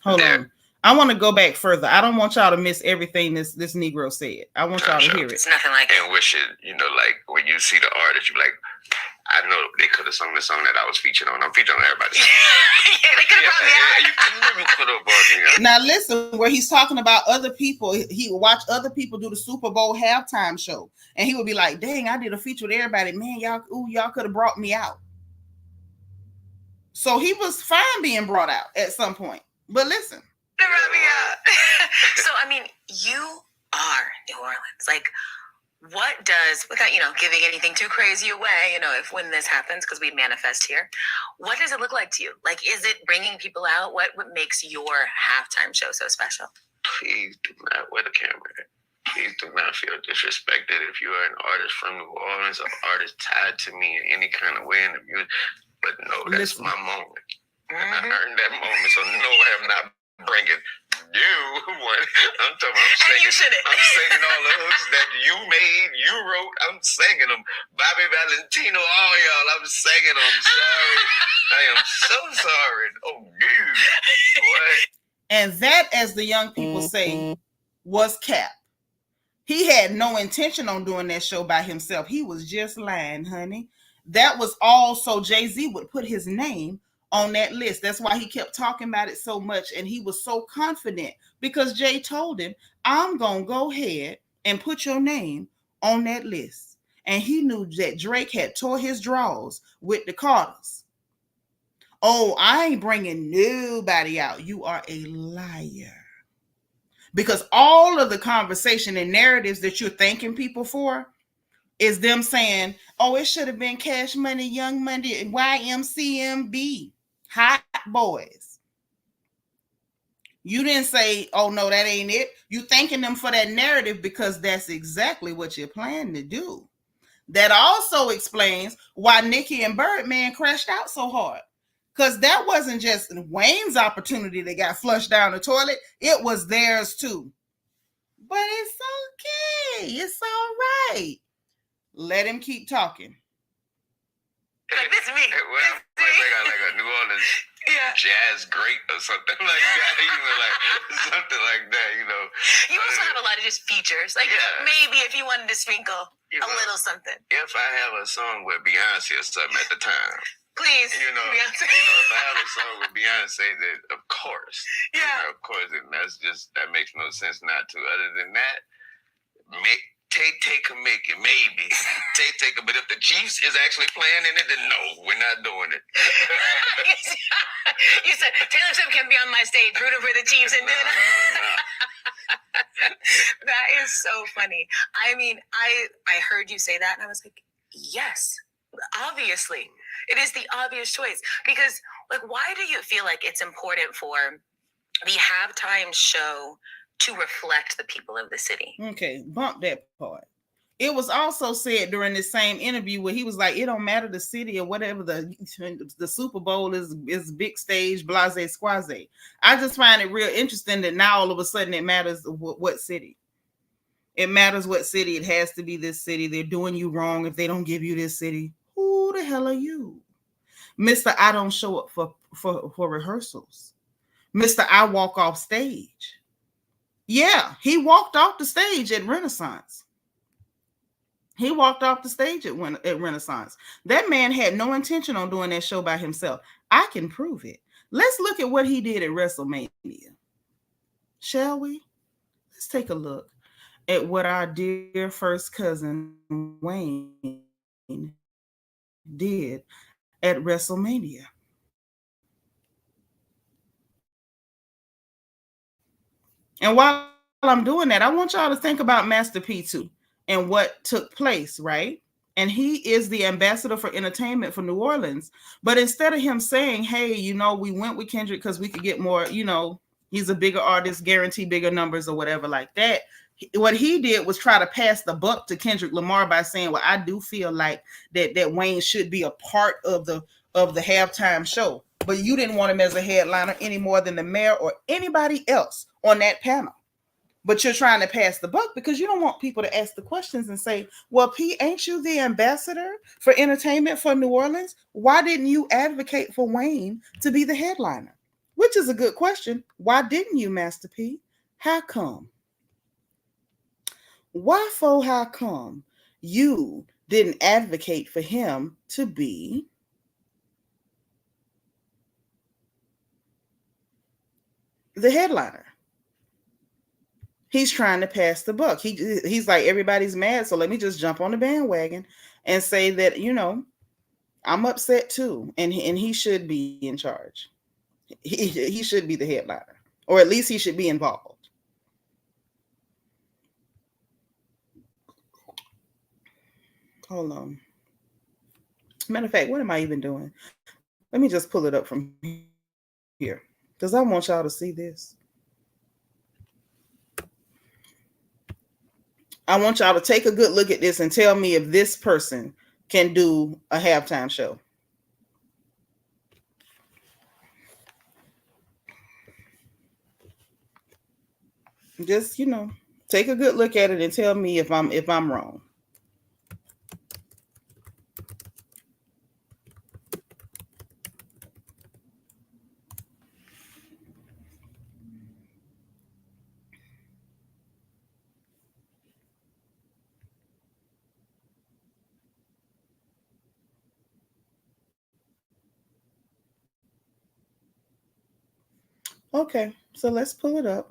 hold on. I want to go back further. I don't want y'all to miss everything this Negro said. I want y'all to hear it. It's nothing like it. And wish it, like when you see the artist, you be like, I know they could have sung the song that I was featured on. I'm featured on everybody's song. Yeah, they could have brought me out. You could have brought me out. Now listen, where he's talking about other people, he would watch other people do the Super Bowl halftime show, and he would be like, "Dang, I did a feature with everybody. Man, y'all could have brought me out." So he was fine being brought out at some point. But listen. They brought me out. So, I mean, you are New Orleans. Like, what does, without, giving anything too crazy away, if when this happens, because we manifest here, what does it look like to you? Like, is it bringing people out? What makes your halftime show so special? Please do not wear the camera. Please do not feel disrespected if you are an artist from New Orleans, an artist tied to me in any kind of way in the music. But no, that's my moment. And I earned that moment. So no, I am not bringing you one. I'm talking about I'm singing all the hooks that you made, you wrote. I'm singing them. Bobby Valentino, all y'all, I'm singing them. Sorry. I am so sorry. Oh, dude. What? And that, as the young people say, was cap. He had no intention on doing that show by himself. He was just lying, honey. That was all so Jay-Z would put his name on that list. That's why he kept talking about it so much. And he was so confident because Jay told him, I'm going to go ahead and put your name on that list. And he knew that Drake had tore his drawers with the Carters. Oh, I ain't bringing nobody out. You are a liar. Because all of the conversation and narratives that you're thanking people for is them saying, oh, it should have been Cash Money, Young Money, and YMCMB, Hot Boys. You didn't say, oh, no, that ain't it. You thanking them for that narrative because that's exactly what you're planning to do. That also explains why Nicki and Birdman crashed out so hard. Because that wasn't just Wayne's opportunity that got flushed down the toilet. It was theirs too. But it's okay. It's all right. Let him keep talking. Like, this is me. Well, like a New Orleans jazz great or something like that, something like that, You also have a lot of just features. Like, maybe if you wanted to sprinkle a little something. If I have a song with Beyonce or something at the time. Please, Beyonce. If I have a song with Beyonce, then of course. Of course, and that makes no sense not to. Other than that, Tay can make it, maybe. Tay can, but if the Chiefs is actually playing in it, then no, we're not doing it. You said Taylor Swift can be on my stage rooting for the Chiefs and do it. That is so funny. I mean, I heard you say that and I was like, yes, obviously. It is the obvious choice. Because, why do you feel like it's important for the halftime show to reflect the people of the city? Okay, bump that part. It was also said during this same interview where he was like, it don't matter the city or whatever, the Super Bowl is big stage, blase squaze. I just find it real interesting that now all of a sudden it matters what city. It matters what city. It has to be this city. They're doing you wrong if they don't give you this city. Who the hell are you? Mr. I don't show up for rehearsals. Mr. I walk off stage. Yeah, he walked off the stage at Renaissance. He walked off the stage at Renaissance. That man had no intention on doing that show by himself. I can prove it. Let's look at what he did at WrestleMania. Shall we? Let's take a look at what our dear first cousin Wayne did at WrestleMania. And while I'm doing that, I want y'all to think about Master P too and what took place, right? And he is the ambassador for entertainment for New Orleans. But instead of him saying, hey, we went with Kendrick because we could get more, he's a bigger artist, guarantee bigger numbers or whatever like that. What he did was try to pass the buck to Kendrick Lamar by saying, well, I do feel like that Wayne should be a part of the halftime show. But you didn't want him as a headliner any more than the mayor or anybody else on that panel. but you're trying to pass the buck because you don't want people to ask the questions and say, well, P, ain't you the ambassador for entertainment for New Orleans? Why didn't you advocate for Wayne to be the headliner? Which is a good question. Why didn't you, Master P? How come? How come you didn't advocate for him to be the headliner? He's trying to pass the buck. He's like, everybody's mad, so let me just jump on the bandwagon and say that, I'm upset too, and he should be in charge. He should be the headliner, or at least he should be involved. Hold on. Matter of fact, what am I even doing? Let me just pull it up from here because I want y'all to see this. I want y'all to take a good look at this and tell me if this person can do a halftime show. Just, take a good look at it and tell me if I'm wrong. Okay, so let's pull it up.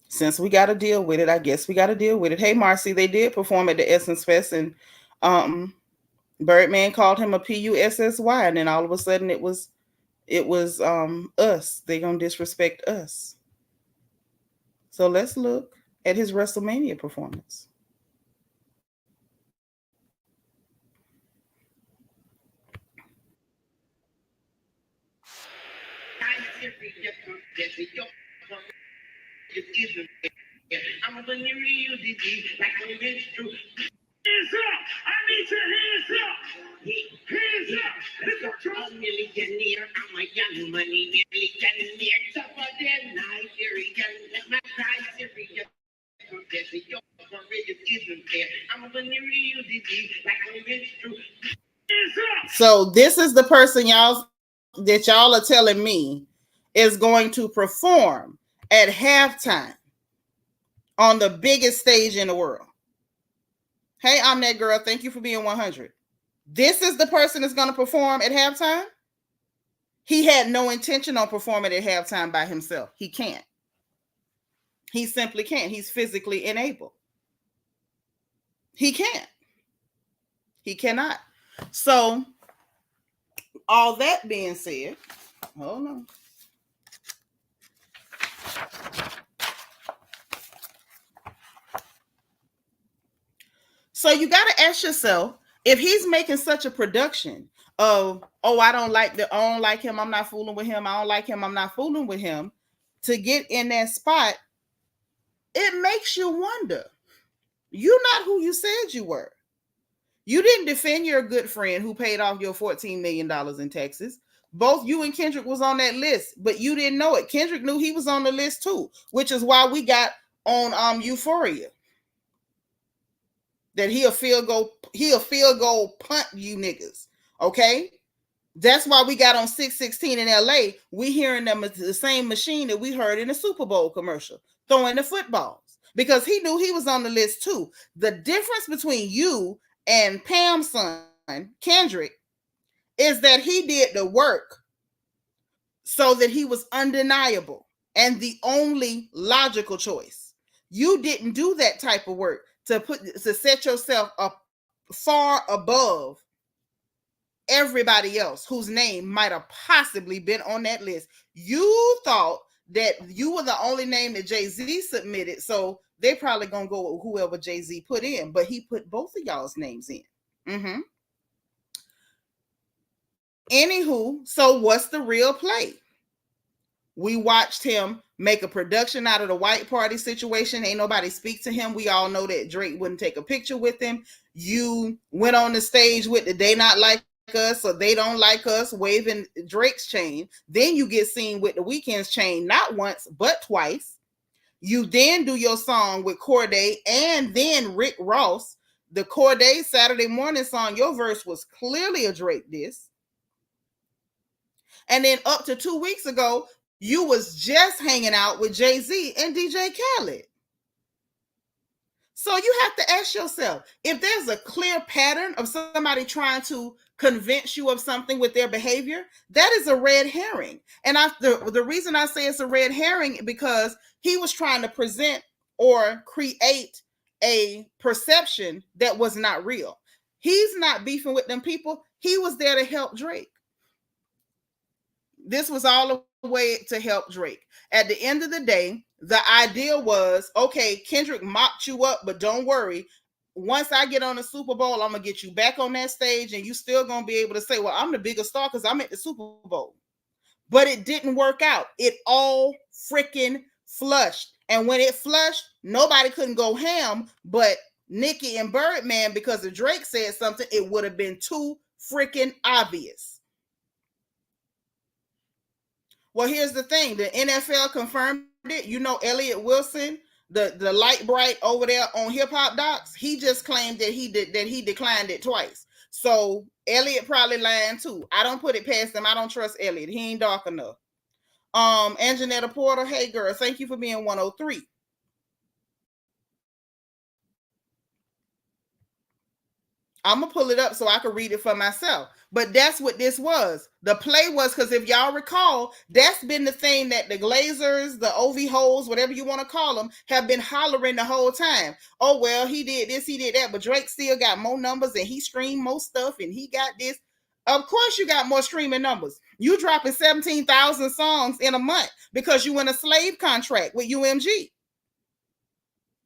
Since we got to deal with it, I guess we got to deal with it. Hey, Marcy, they did perform at the Essence Fest, and Birdman called him a PUSSY, and then all of a sudden it was us. They gonna disrespect us. So let's look at his WrestleMania performance. I'm gonna real disease like a minstrel. Hands up! I need your hands up! Hands up! Let's go. I'm a millionaire. I'm a young money millionaire. Tougher than Nigerian. Let my Nigeria confess it. Your courage isn't there. I'm gonna real disease like a minstrel. So this is the person y'all are telling me is going to perform at halftime on the biggest stage in the world. Hey, I'm that girl. Thank you for being 100. This is the person that's going to perform at halftime? He had no intention on performing at halftime by himself. He can't. He simply can't. He's physically unable. He can't. He cannot. So, all that being said, hold on. So you got to ask yourself, if he's making such a production of, I don't like him, I'm not fooling with him, I don't like him, I'm not fooling with him, to get in that spot, it makes you wonder. You're not who you said you were. You didn't defend your good friend who paid off your $14 million in taxes. Both you and Kendrick was on that list, but you didn't know it. Kendrick knew he was on the list too, which is why we got on Euphoria. That he'll field goal punt you niggas. Okay? That's why we got on 616 in LA. We hearing them the same machine that we heard in the Super Bowl commercial, throwing the footballs. Because he knew he was on the list too. The difference between you and Pam's son, Kendrick, is that he did the work so that he was undeniable and the only logical choice. You didn't do that type of work to set yourself up far above everybody else whose name might have possibly been on that list. You thought that you were the only name that Jay-Z submitted, so they probably gonna go with whoever Jay-Z put in, but he put both of y'all's names in. Anywho, so what's the real play? We watched him make a production out of the white party situation. Ain't nobody speak to him. We all know that Drake wouldn't take a picture with him. You went on the stage with the "they not like us" or "they don't like us" waving Drake's chain. Then you get seen with the Weeknd's chain, not once, but twice. You then do your song with Corday and then Rick Ross. The Corday Saturday Morning song, your verse was clearly a Drake diss. And then up to 2 weeks ago, you was just hanging out with Jay-Z and DJ Khaled. So you have to ask yourself, if there's a clear pattern of somebody trying to convince you of something with their behavior, that is a red herring. And the reason I say it's a red herring because he was trying to present or create a perception that was not real. He's not beefing with them people. He was there to help Drake. This was all a way to help Drake. At the end of the day, the idea was, okay, Kendrick mopped you up, but don't worry. Once I get on the Super Bowl, I'm going to get you back on that stage and you still going to be able to say, well, I'm the biggest star because I'm at the Super Bowl. But it didn't work out. It all freaking flushed. And when it flushed, nobody couldn't go ham, but Nicki and Birdman, because if Drake said something, it would have been too freaking obvious. Well, here's the thing. The NFL confirmed it. You know, Elliot Wilson, the light bright over there on Hip Hop Docs, he just claimed that he declined it twice. So Elliot probably lying too. I don't put it past him. I don't trust Elliot. He ain't dark enough. Anjanetta Porter, hey girl, thank you for being 103. I'm going to pull it up so I can read it for myself. But that's what this was. The play was, because if y'all recall, that's been the thing that the Glazers, the OV holes, whatever you want to call them, have been hollering the whole time. Oh, well, he did this, he did that, but Drake still got more numbers and he streamed more stuff and he got this. Of course you got more streaming numbers. You dropping 17,000 songs in a month because you in a slave contract with UMG.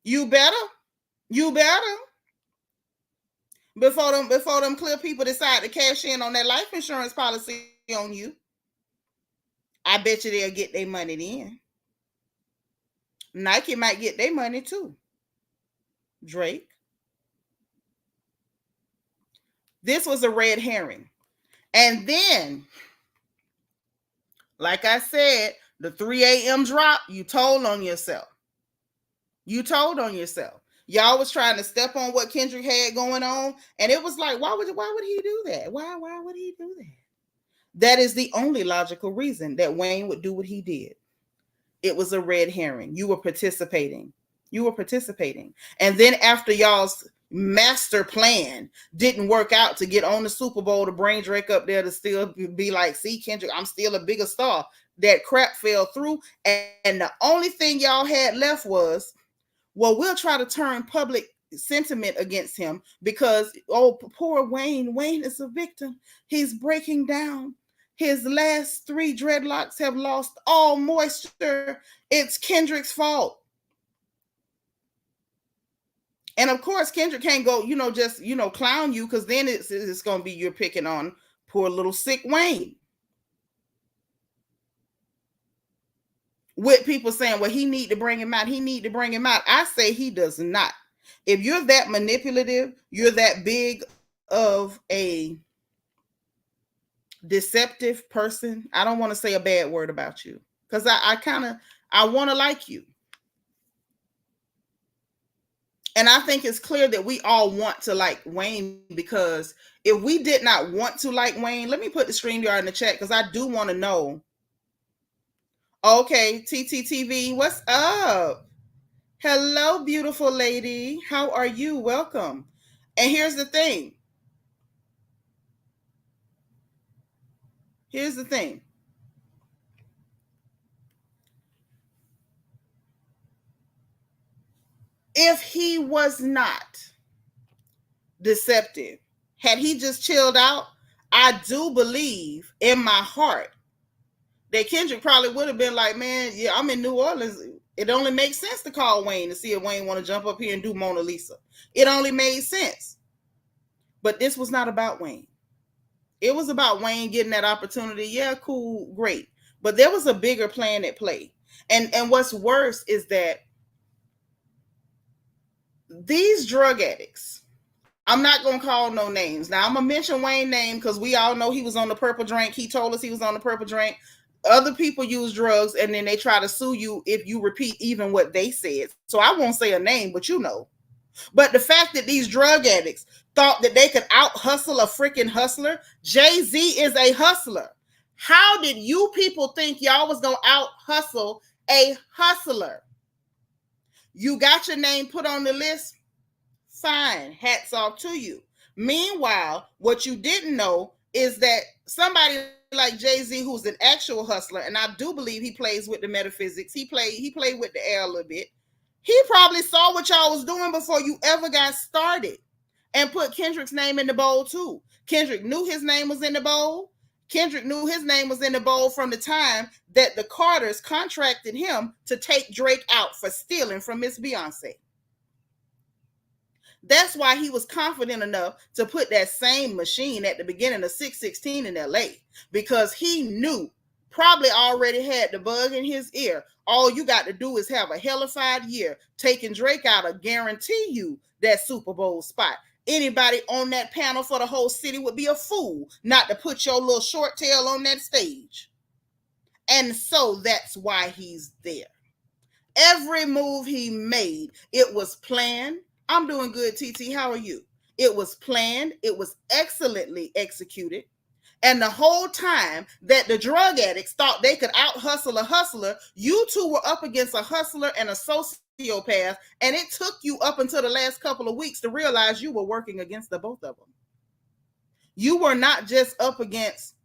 You better. Before them clear people decide to cash in on that life insurance policy on you, I bet you they'll get their money then. Nike might get their money too. Drake. This was a red herring. And then, like I said, the 3 a.m. drop, you told on yourself. Y'all was trying to step on what Kendrick had going on, and it was like, why would he do that? Why would he do that? That is the only logical reason that Wayne would do what he did. It was a red herring. You were participating. And then after y'all's master plan didn't work out to get on the Super Bowl to bring Drake up there to still be like, see, Kendrick, I'm still a bigger star. That crap fell through. And the only thing y'all had left was, well, we'll try to turn public sentiment against him because, oh, poor Wayne. Wayne is a victim. He's breaking down. His last 3 dreadlocks have lost all moisture. It's Kendrick's fault. And of course, Kendrick can't go, just, clown you, because then it's going to be you're picking on poor little sick Wayne. With people saying, well, he need to bring him out. I say he does not. If you're that manipulative, you're that big of a deceptive person, I don't want to say a bad word about you, because I want to like you. And I think it's clear that we all want to like Wayne, because if we did not want to like Wayne, let me put the StreamYard in the chat, because I do want to know. Okay, TTTV, what's up? Hello, beautiful lady. How are you? Welcome. And here's the thing. If he was not deceptive, had he just chilled out, I do believe in my heart that Kendrick probably would have been like, man, yeah, I'm in New Orleans. It only makes sense to call Wayne to see if Wayne want to jump up here and do Mona Lisa. It only made sense. But this was not about Wayne. It was about Wayne getting that opportunity. Yeah, cool, great. But there was a bigger plan at play. And what's worse is that these drug addicts, I'm not going to call no names. Now, I'm going to mention Wayne's name because we all know he was on the purple drink. He told us he was on the purple drink. Other people use drugs and then they try to sue you if you repeat even what they said. So I won't say a name, but you know. But the fact that these drug addicts thought that they could out hustle a freaking hustler, Jay-Z is a hustler. How did you people think y'all was going to out hustle a hustler? You got your name put on the list? Fine. Hats off to you. Meanwhile, what you didn't know is that somebody like Jay-Z, who's an actual hustler, and I do believe he plays with the metaphysics, he played with the air a little bit. He probably saw what y'all was doing before you ever got started and put Kendrick's name in the bowl too. Kendrick knew his name was in the bowl. Kendrick knew his name was in the bowl from the time that the Carters contracted him to take Drake out for stealing from Miss Beyonce. That's why he was confident enough to put that same machine at the beginning of 616 in LA, because he knew, probably already had the bug in his ear. All you got to do is have a hellified year. Taking Drake out, I guarantee you that Super Bowl spot. Anybody on that panel for the whole city would be a fool not to put your little short tail on that stage. And so that's why he's there. Every move he made, it was planned. I'm doing good, TT. How are you? It was planned. It was excellently executed. And the whole time that the drug addicts thought they could out hustle a hustler, you two were up against a hustler and a sociopath. And it took you up until the last couple of weeks to realize you were working against the both of them. You were not just up against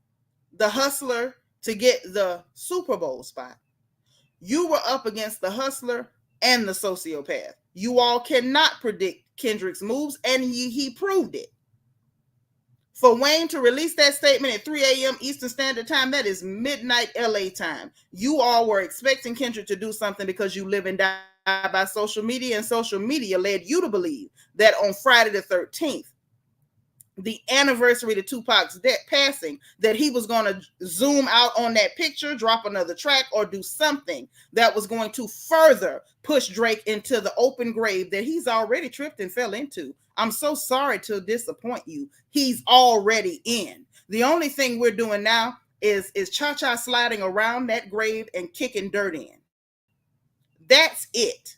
the hustler to get the Super Bowl spot. You were up against the hustler and the sociopath. You all cannot predict Kendrick's moves, and he proved it. For Wayne to release that statement at 3 a.m. Eastern Standard Time, that is midnight LA time. You all were expecting Kendrick to do something because you live and die by social media, and social media led you to believe that on Friday the 13th, the anniversary to Tupac's passing, that he was going to zoom out on that picture, drop another track, or do something that was going to further push Drake into the open grave that he's already tripped and fell into. I'm so sorry to disappoint you. He's already in. The only thing we're doing now is cha-cha sliding around that grave and kicking dirt in. That's it.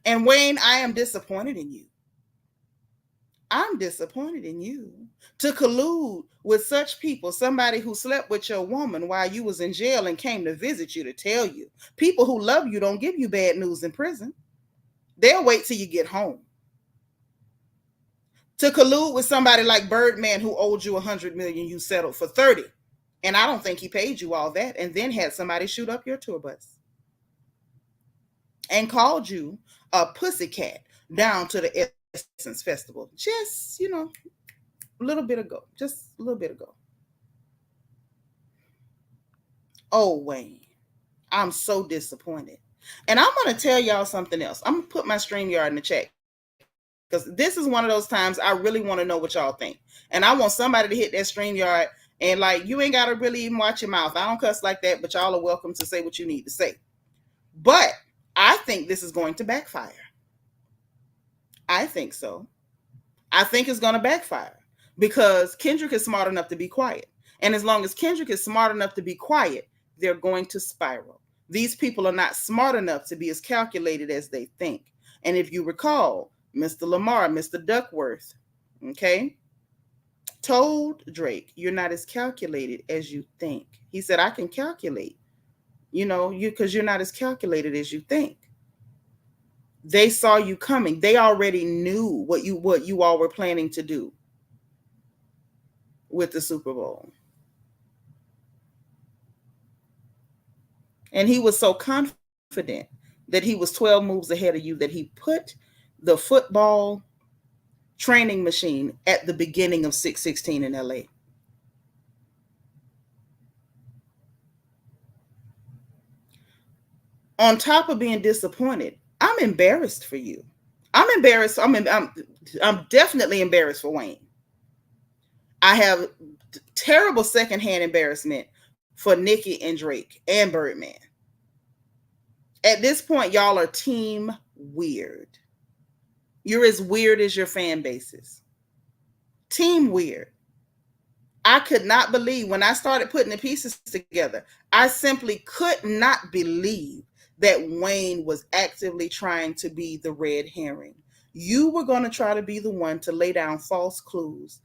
And Wayne, I am disappointed in you. I'm disappointed in you to collude with such people, somebody who slept with your woman while you was in jail and came to visit you to tell you. People who love you don't give you bad news in prison. They'll wait till you get home. To collude with somebody like Birdman, who owed you $100 million, you settled for 30. And I don't think he paid you all that, and then had somebody shoot up your tour bus and called you a pussycat down to the Essence Festival, just, a little bit ago. Oh, Wayne, I'm so disappointed. And I'm going to tell y'all something else. I'm going to put my StreamYard in the chat, because this is one of those times I really want to know what y'all think. And I want somebody to hit that StreamYard, and you ain't got to really even watch your mouth. I don't cuss like that, but y'all are welcome to say what you need to say. But I think this is going to backfire. I think so. I think it's going to backfire, because Kendrick is smart enough to be quiet. And as long as Kendrick is smart enough to be quiet, they're going to spiral. These people are not smart enough to be as calculated as they think. And if you recall, Mr. Lamar, Mr. Duckworth, told Drake, you're not as calculated as you think. He said, I can calculate, because you're not as calculated as you think. They saw you coming. They already knew what you all were planning to do with the Super Bowl. And he was so confident that he was 12 moves ahead of you that he put the football training machine at the beginning of 616 in LA. On top of being disappointed, I'm embarrassed for you. I'm embarrassed. I'm definitely embarrassed for Wayne. I have terrible secondhand embarrassment for Nicki and Drake and Birdman. At this point, y'all are team weird. You're as weird as your fan bases. Team weird. I could not believe when I started putting the pieces together. I simply could not believe that Wayne was actively trying to be the red herring. You were going to try to be the one to lay down false clues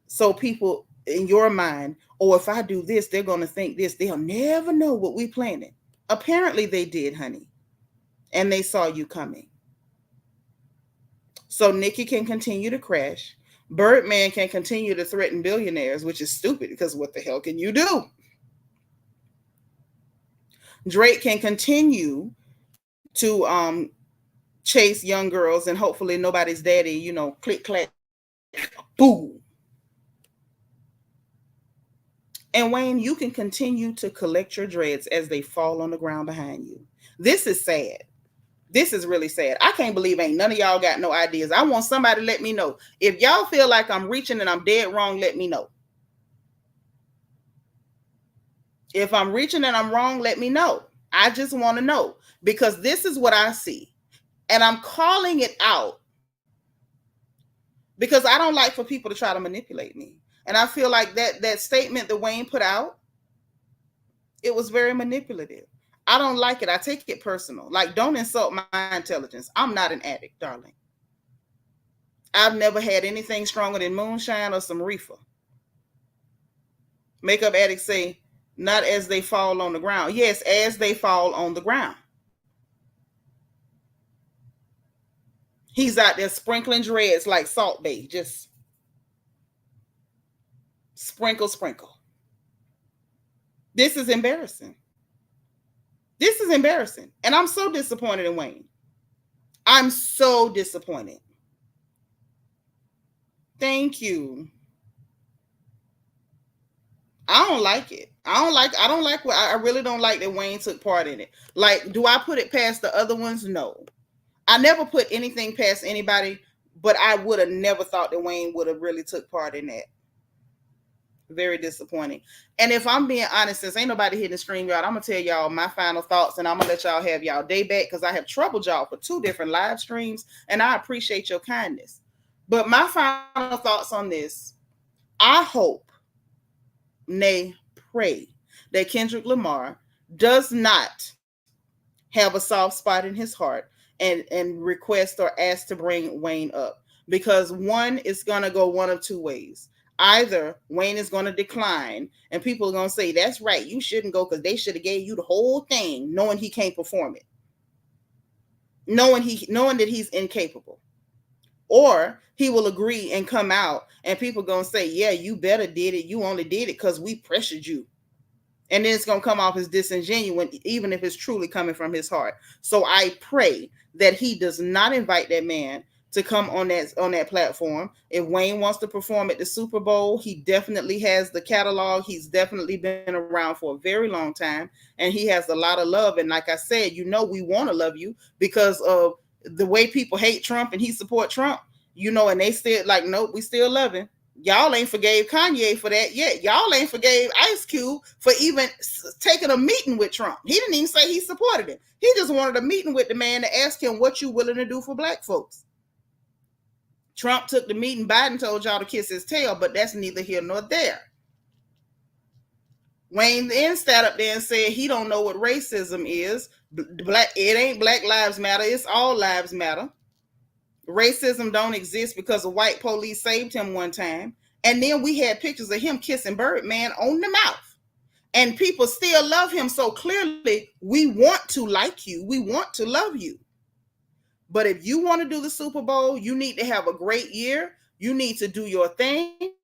so people in your mind, oh, if I do this, they're going to think this. They'll never know what we planning. Apparently they did, honey, and they saw you coming. So Nikki can continue to crash. Birdman can continue to threaten billionaires, which is stupid because what the hell can you do? Drake can continue to chase young girls and hopefully nobody's daddy, click clack, boom. And Wayne, you can continue to collect your dreads as they fall on the ground behind you. This is sad. This is really sad. I can't believe ain't none of y'all got no ideas. I want somebody to let me know. If y'all feel like I'm reaching and I'm dead wrong, let me know. If I'm reaching and I'm wrong, let me know. I just want to know because this is what I see. And I'm calling it out because I don't like for people to try to manipulate me. And I feel like that statement that Wayne put out, it was very manipulative. I don't like it. I take it personal. Like, don't insult my intelligence. I'm not an addict, darling. I've never had anything stronger than moonshine or some reefer. Makeup addicts say, not as they fall on the ground. Yes, as they fall on the ground. He's out there sprinkling dreads like Salt Bay. Just sprinkle, sprinkle. This is embarrassing. This is embarrassing. And I'm so disappointed in Wayne. I'm so disappointed. Thank you. I don't like it. I really don't like that Wayne took part in it. Like, do I put it past the other ones? No. I never put anything past anybody, but I would have never thought that Wayne would have really took part in that. Very disappointing. And if I'm being honest, since ain't nobody hitting the stream, y'all, I'm gonna tell y'all my final thoughts, and I'm gonna let y'all have y'all day back because I have troubled y'all for 2 different live streams, and I appreciate your kindness. But my final thoughts on this: I hope, nay, pray that Kendrick Lamar does not have a soft spot in his heart and request or ask to bring Wayne up, because one is going to go one of 2 ways. Either Wayne is going to decline and people are going to say, that's right, you shouldn't go because they should have gave you the whole thing, knowing he can't perform it, knowing that he's incapable. Or he will agree and come out and people are going to say, yeah, you better did it, you only did it because we pressured you. And then it's going to come off as disingenuous, even if it's truly coming from his heart. So I pray that he does not invite that man to come on that platform. If Wayne wants to perform at the Super Bowl, he definitely has the catalog. He's definitely been around for a very long time, and he has a lot of love. And like I said, we want to love you because of the way people hate Trump and he support Trump, and they still like, nope, we still love him. Y'all ain't forgave Kanye for that yet. Y'all ain't forgave Ice Cube for even taking a meeting with Trump. He didn't even say he supported him. He just wanted a meeting with the man to ask him what you willing to do for black folks. Trump took the meeting. Biden told y'all to kiss his tail, but that's neither here nor there. Wayne then sat up there and said he don't know what racism is. It ain't Black Lives Matter. It's all lives matter. Racism don't exist because a white police saved him one time. And then we had pictures of him kissing Birdman on the mouth. And people still love him. So clearly, we want to like you. We want to love you. But if you want to do the Super Bowl, you need to have a great year. You need to do your thing.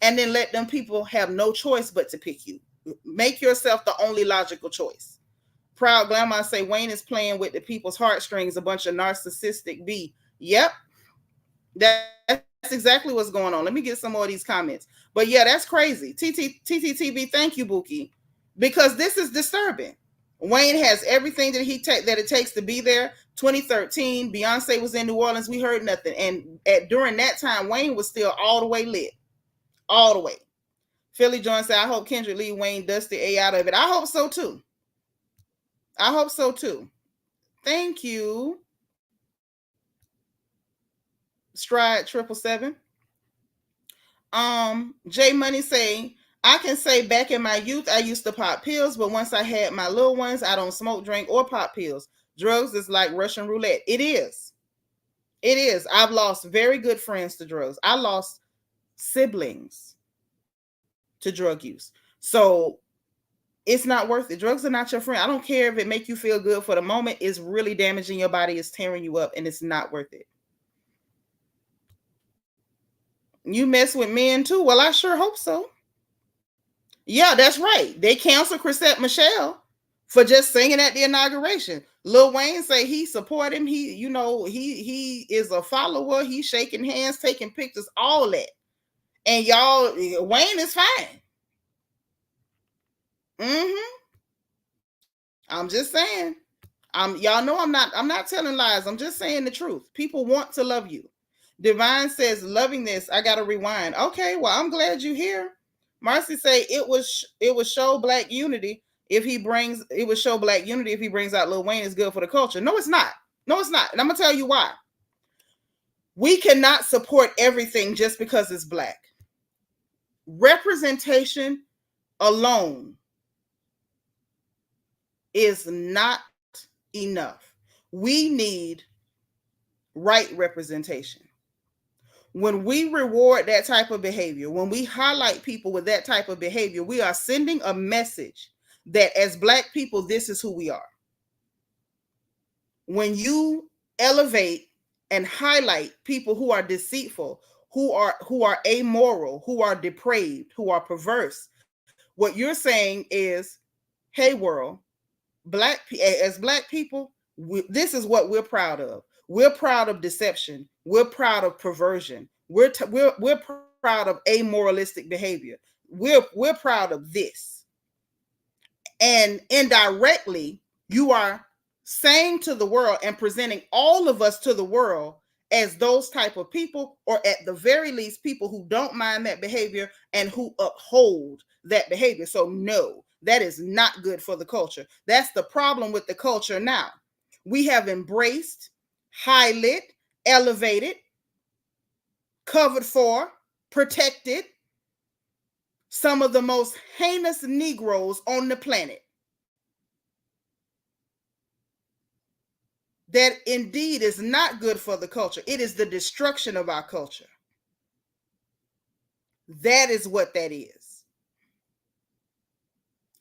And then let them people have no choice but to pick you. Make yourself the only logical choice. Proud Glamour say Wayne is playing with the people's heartstrings, a bunch of narcissistic B. Yep, that's exactly what's going on. Let me get some more of these comments. But yeah, that's crazy. TTTB, thank you, Buki, because this is disturbing. Wayne has everything that it takes to be there. 2013, Beyonce was in New Orleans. We heard nothing, and during that time, Wayne was still all the way lit, all the way. Philly John said, "I hope Kendrick Lee Wayne dusts the A out of it." I hope so too. I hope so too. Thank you. Stride 777. J Money say, I can say back in my youth I used to pop pills, but once I had my little ones, I don't smoke, drink, or pop pills. Drugs is like Russian roulette. It is. It is. I've lost very good friends to drugs. I lost siblings to drug use. So it's not worth it. Drugs are not your friend. I don't care if it make you feel good for the moment. It's really damaging your body. It's tearing you up, and it's not worth it. You mess with men too? Well, I sure hope so. Yeah, that's right. They canceled Chrisette Michele for just singing at the inauguration. Lil Wayne say he support him. He, you know, he is a follower. He's shaking hands, taking pictures, all that. And y'all, Wayne is fine. I'm just saying. Y'all know I'm not telling lies. I'm just saying the truth. People want to love you. Divine says, loving this, I gotta rewind. Okay, well, I'm glad you're here. Marcy say it was show black unity if he brings out Lil Wayne is good for the culture. No, it's not. No, it's not. And I'm gonna tell you why. We cannot support everything just because it's black. Representation alone is not enough. We need right representation. When we reward that type of behavior, when we highlight people with that type of behavior, we are sending a message that as black people, this is who we are. When you elevate and highlight people who are deceitful, who are amoral, who are depraved, who are perverse, what you're saying is, hey world, as black people, this is what we're proud of. We're proud of deception. We're proud of perversion. We're proud of amoralistic behavior. We're proud of this. And indirectly, you are saying to the world and presenting all of us to the world as those type of people, or at the very least, people who don't mind that behavior and who uphold that behavior. So no, that is not good for the culture. That's the problem with the culture now. We have embraced, highlit, elevated, covered for, protected some of the most heinous Negroes on the planet. That indeed is not good for the culture. It is the destruction of our culture. That is what that is.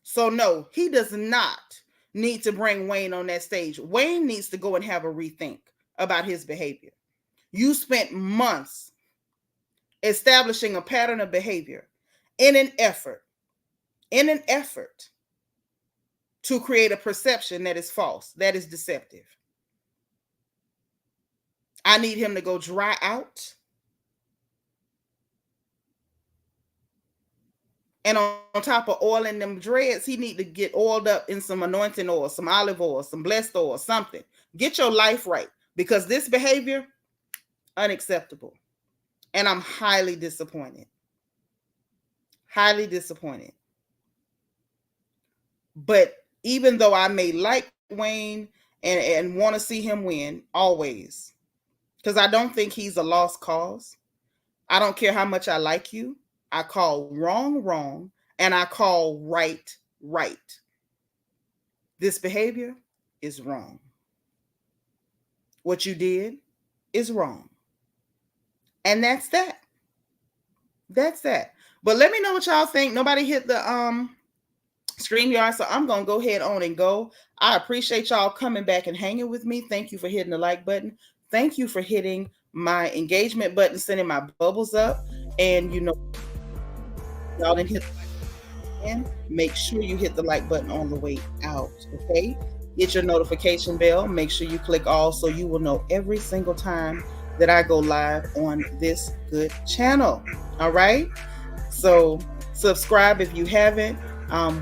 So no, he does not need to bring Wayne on that stage. Wayne needs to go and have a rethink about his behavior. You spent months establishing a pattern of behavior in an effort to create a perception that is false, that is deceptive. I need him to go dry out. And on top of oiling them dreads, he need to get oiled up in some anointing oil, some olive oil, some blessed oil, something. Get your life right, because this behavior, unacceptable. And I'm highly disappointed. Highly disappointed. But even though I may like Wayne and want to see him win, always, because I don't think he's a lost cause. I don't care how much I like you. I call wrong, wrong, and I call right, right. This behavior is wrong. What you did is wrong. And that's that. That's that. But let me know what y'all think. Nobody hit the StreamYard, so I'm going to go ahead on and go. I appreciate y'all coming back and hanging with me. Thank you for hitting the like button. Thank you for hitting my engagement button, sending my bubbles up. And you know, y'all didn't hit the like button. Make sure you hit the like button on the way out, okay? Get your notification bell. Make sure you click all so you will know every single time that I go live on this good channel. All right? So subscribe if you haven't.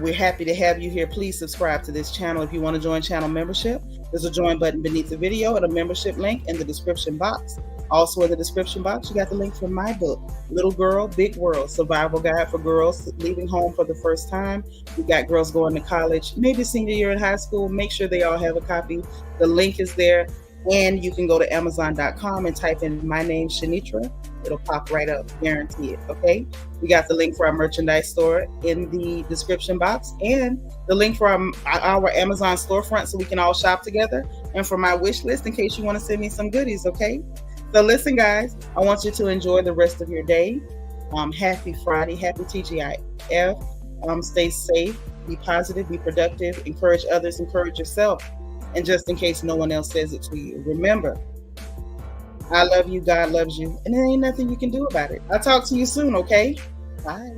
We're happy to have you here. Please subscribe to this channel. If you want to join channel membership, there's a join button beneath the video and a membership link in the description box. Also in the description box, you got the link for my book, Little Girl, Big World, Survival Guide for Girls Leaving Home for the First Time. We got girls going to college, maybe senior year in high school. Make sure they all have a copy. The link is there. And you can go to Amazon.com and type in my name, Seanitra, It'll pop right up, guarantee it. Okay. We got the link for our merchandise store in the description box, and the link for our Amazon storefront so we can all shop together, and for my wish list in case you want to send me some goodies. Okay. So listen, guys, I want you to enjoy the rest of your day. Happy Friday, happy TGIF. Stay safe, be positive, be productive, encourage others, encourage yourself. And just in case no one else says it to you, remember, I love you, God loves you, and there ain't nothing you can do about it. I'll talk to you soon, okay? Bye.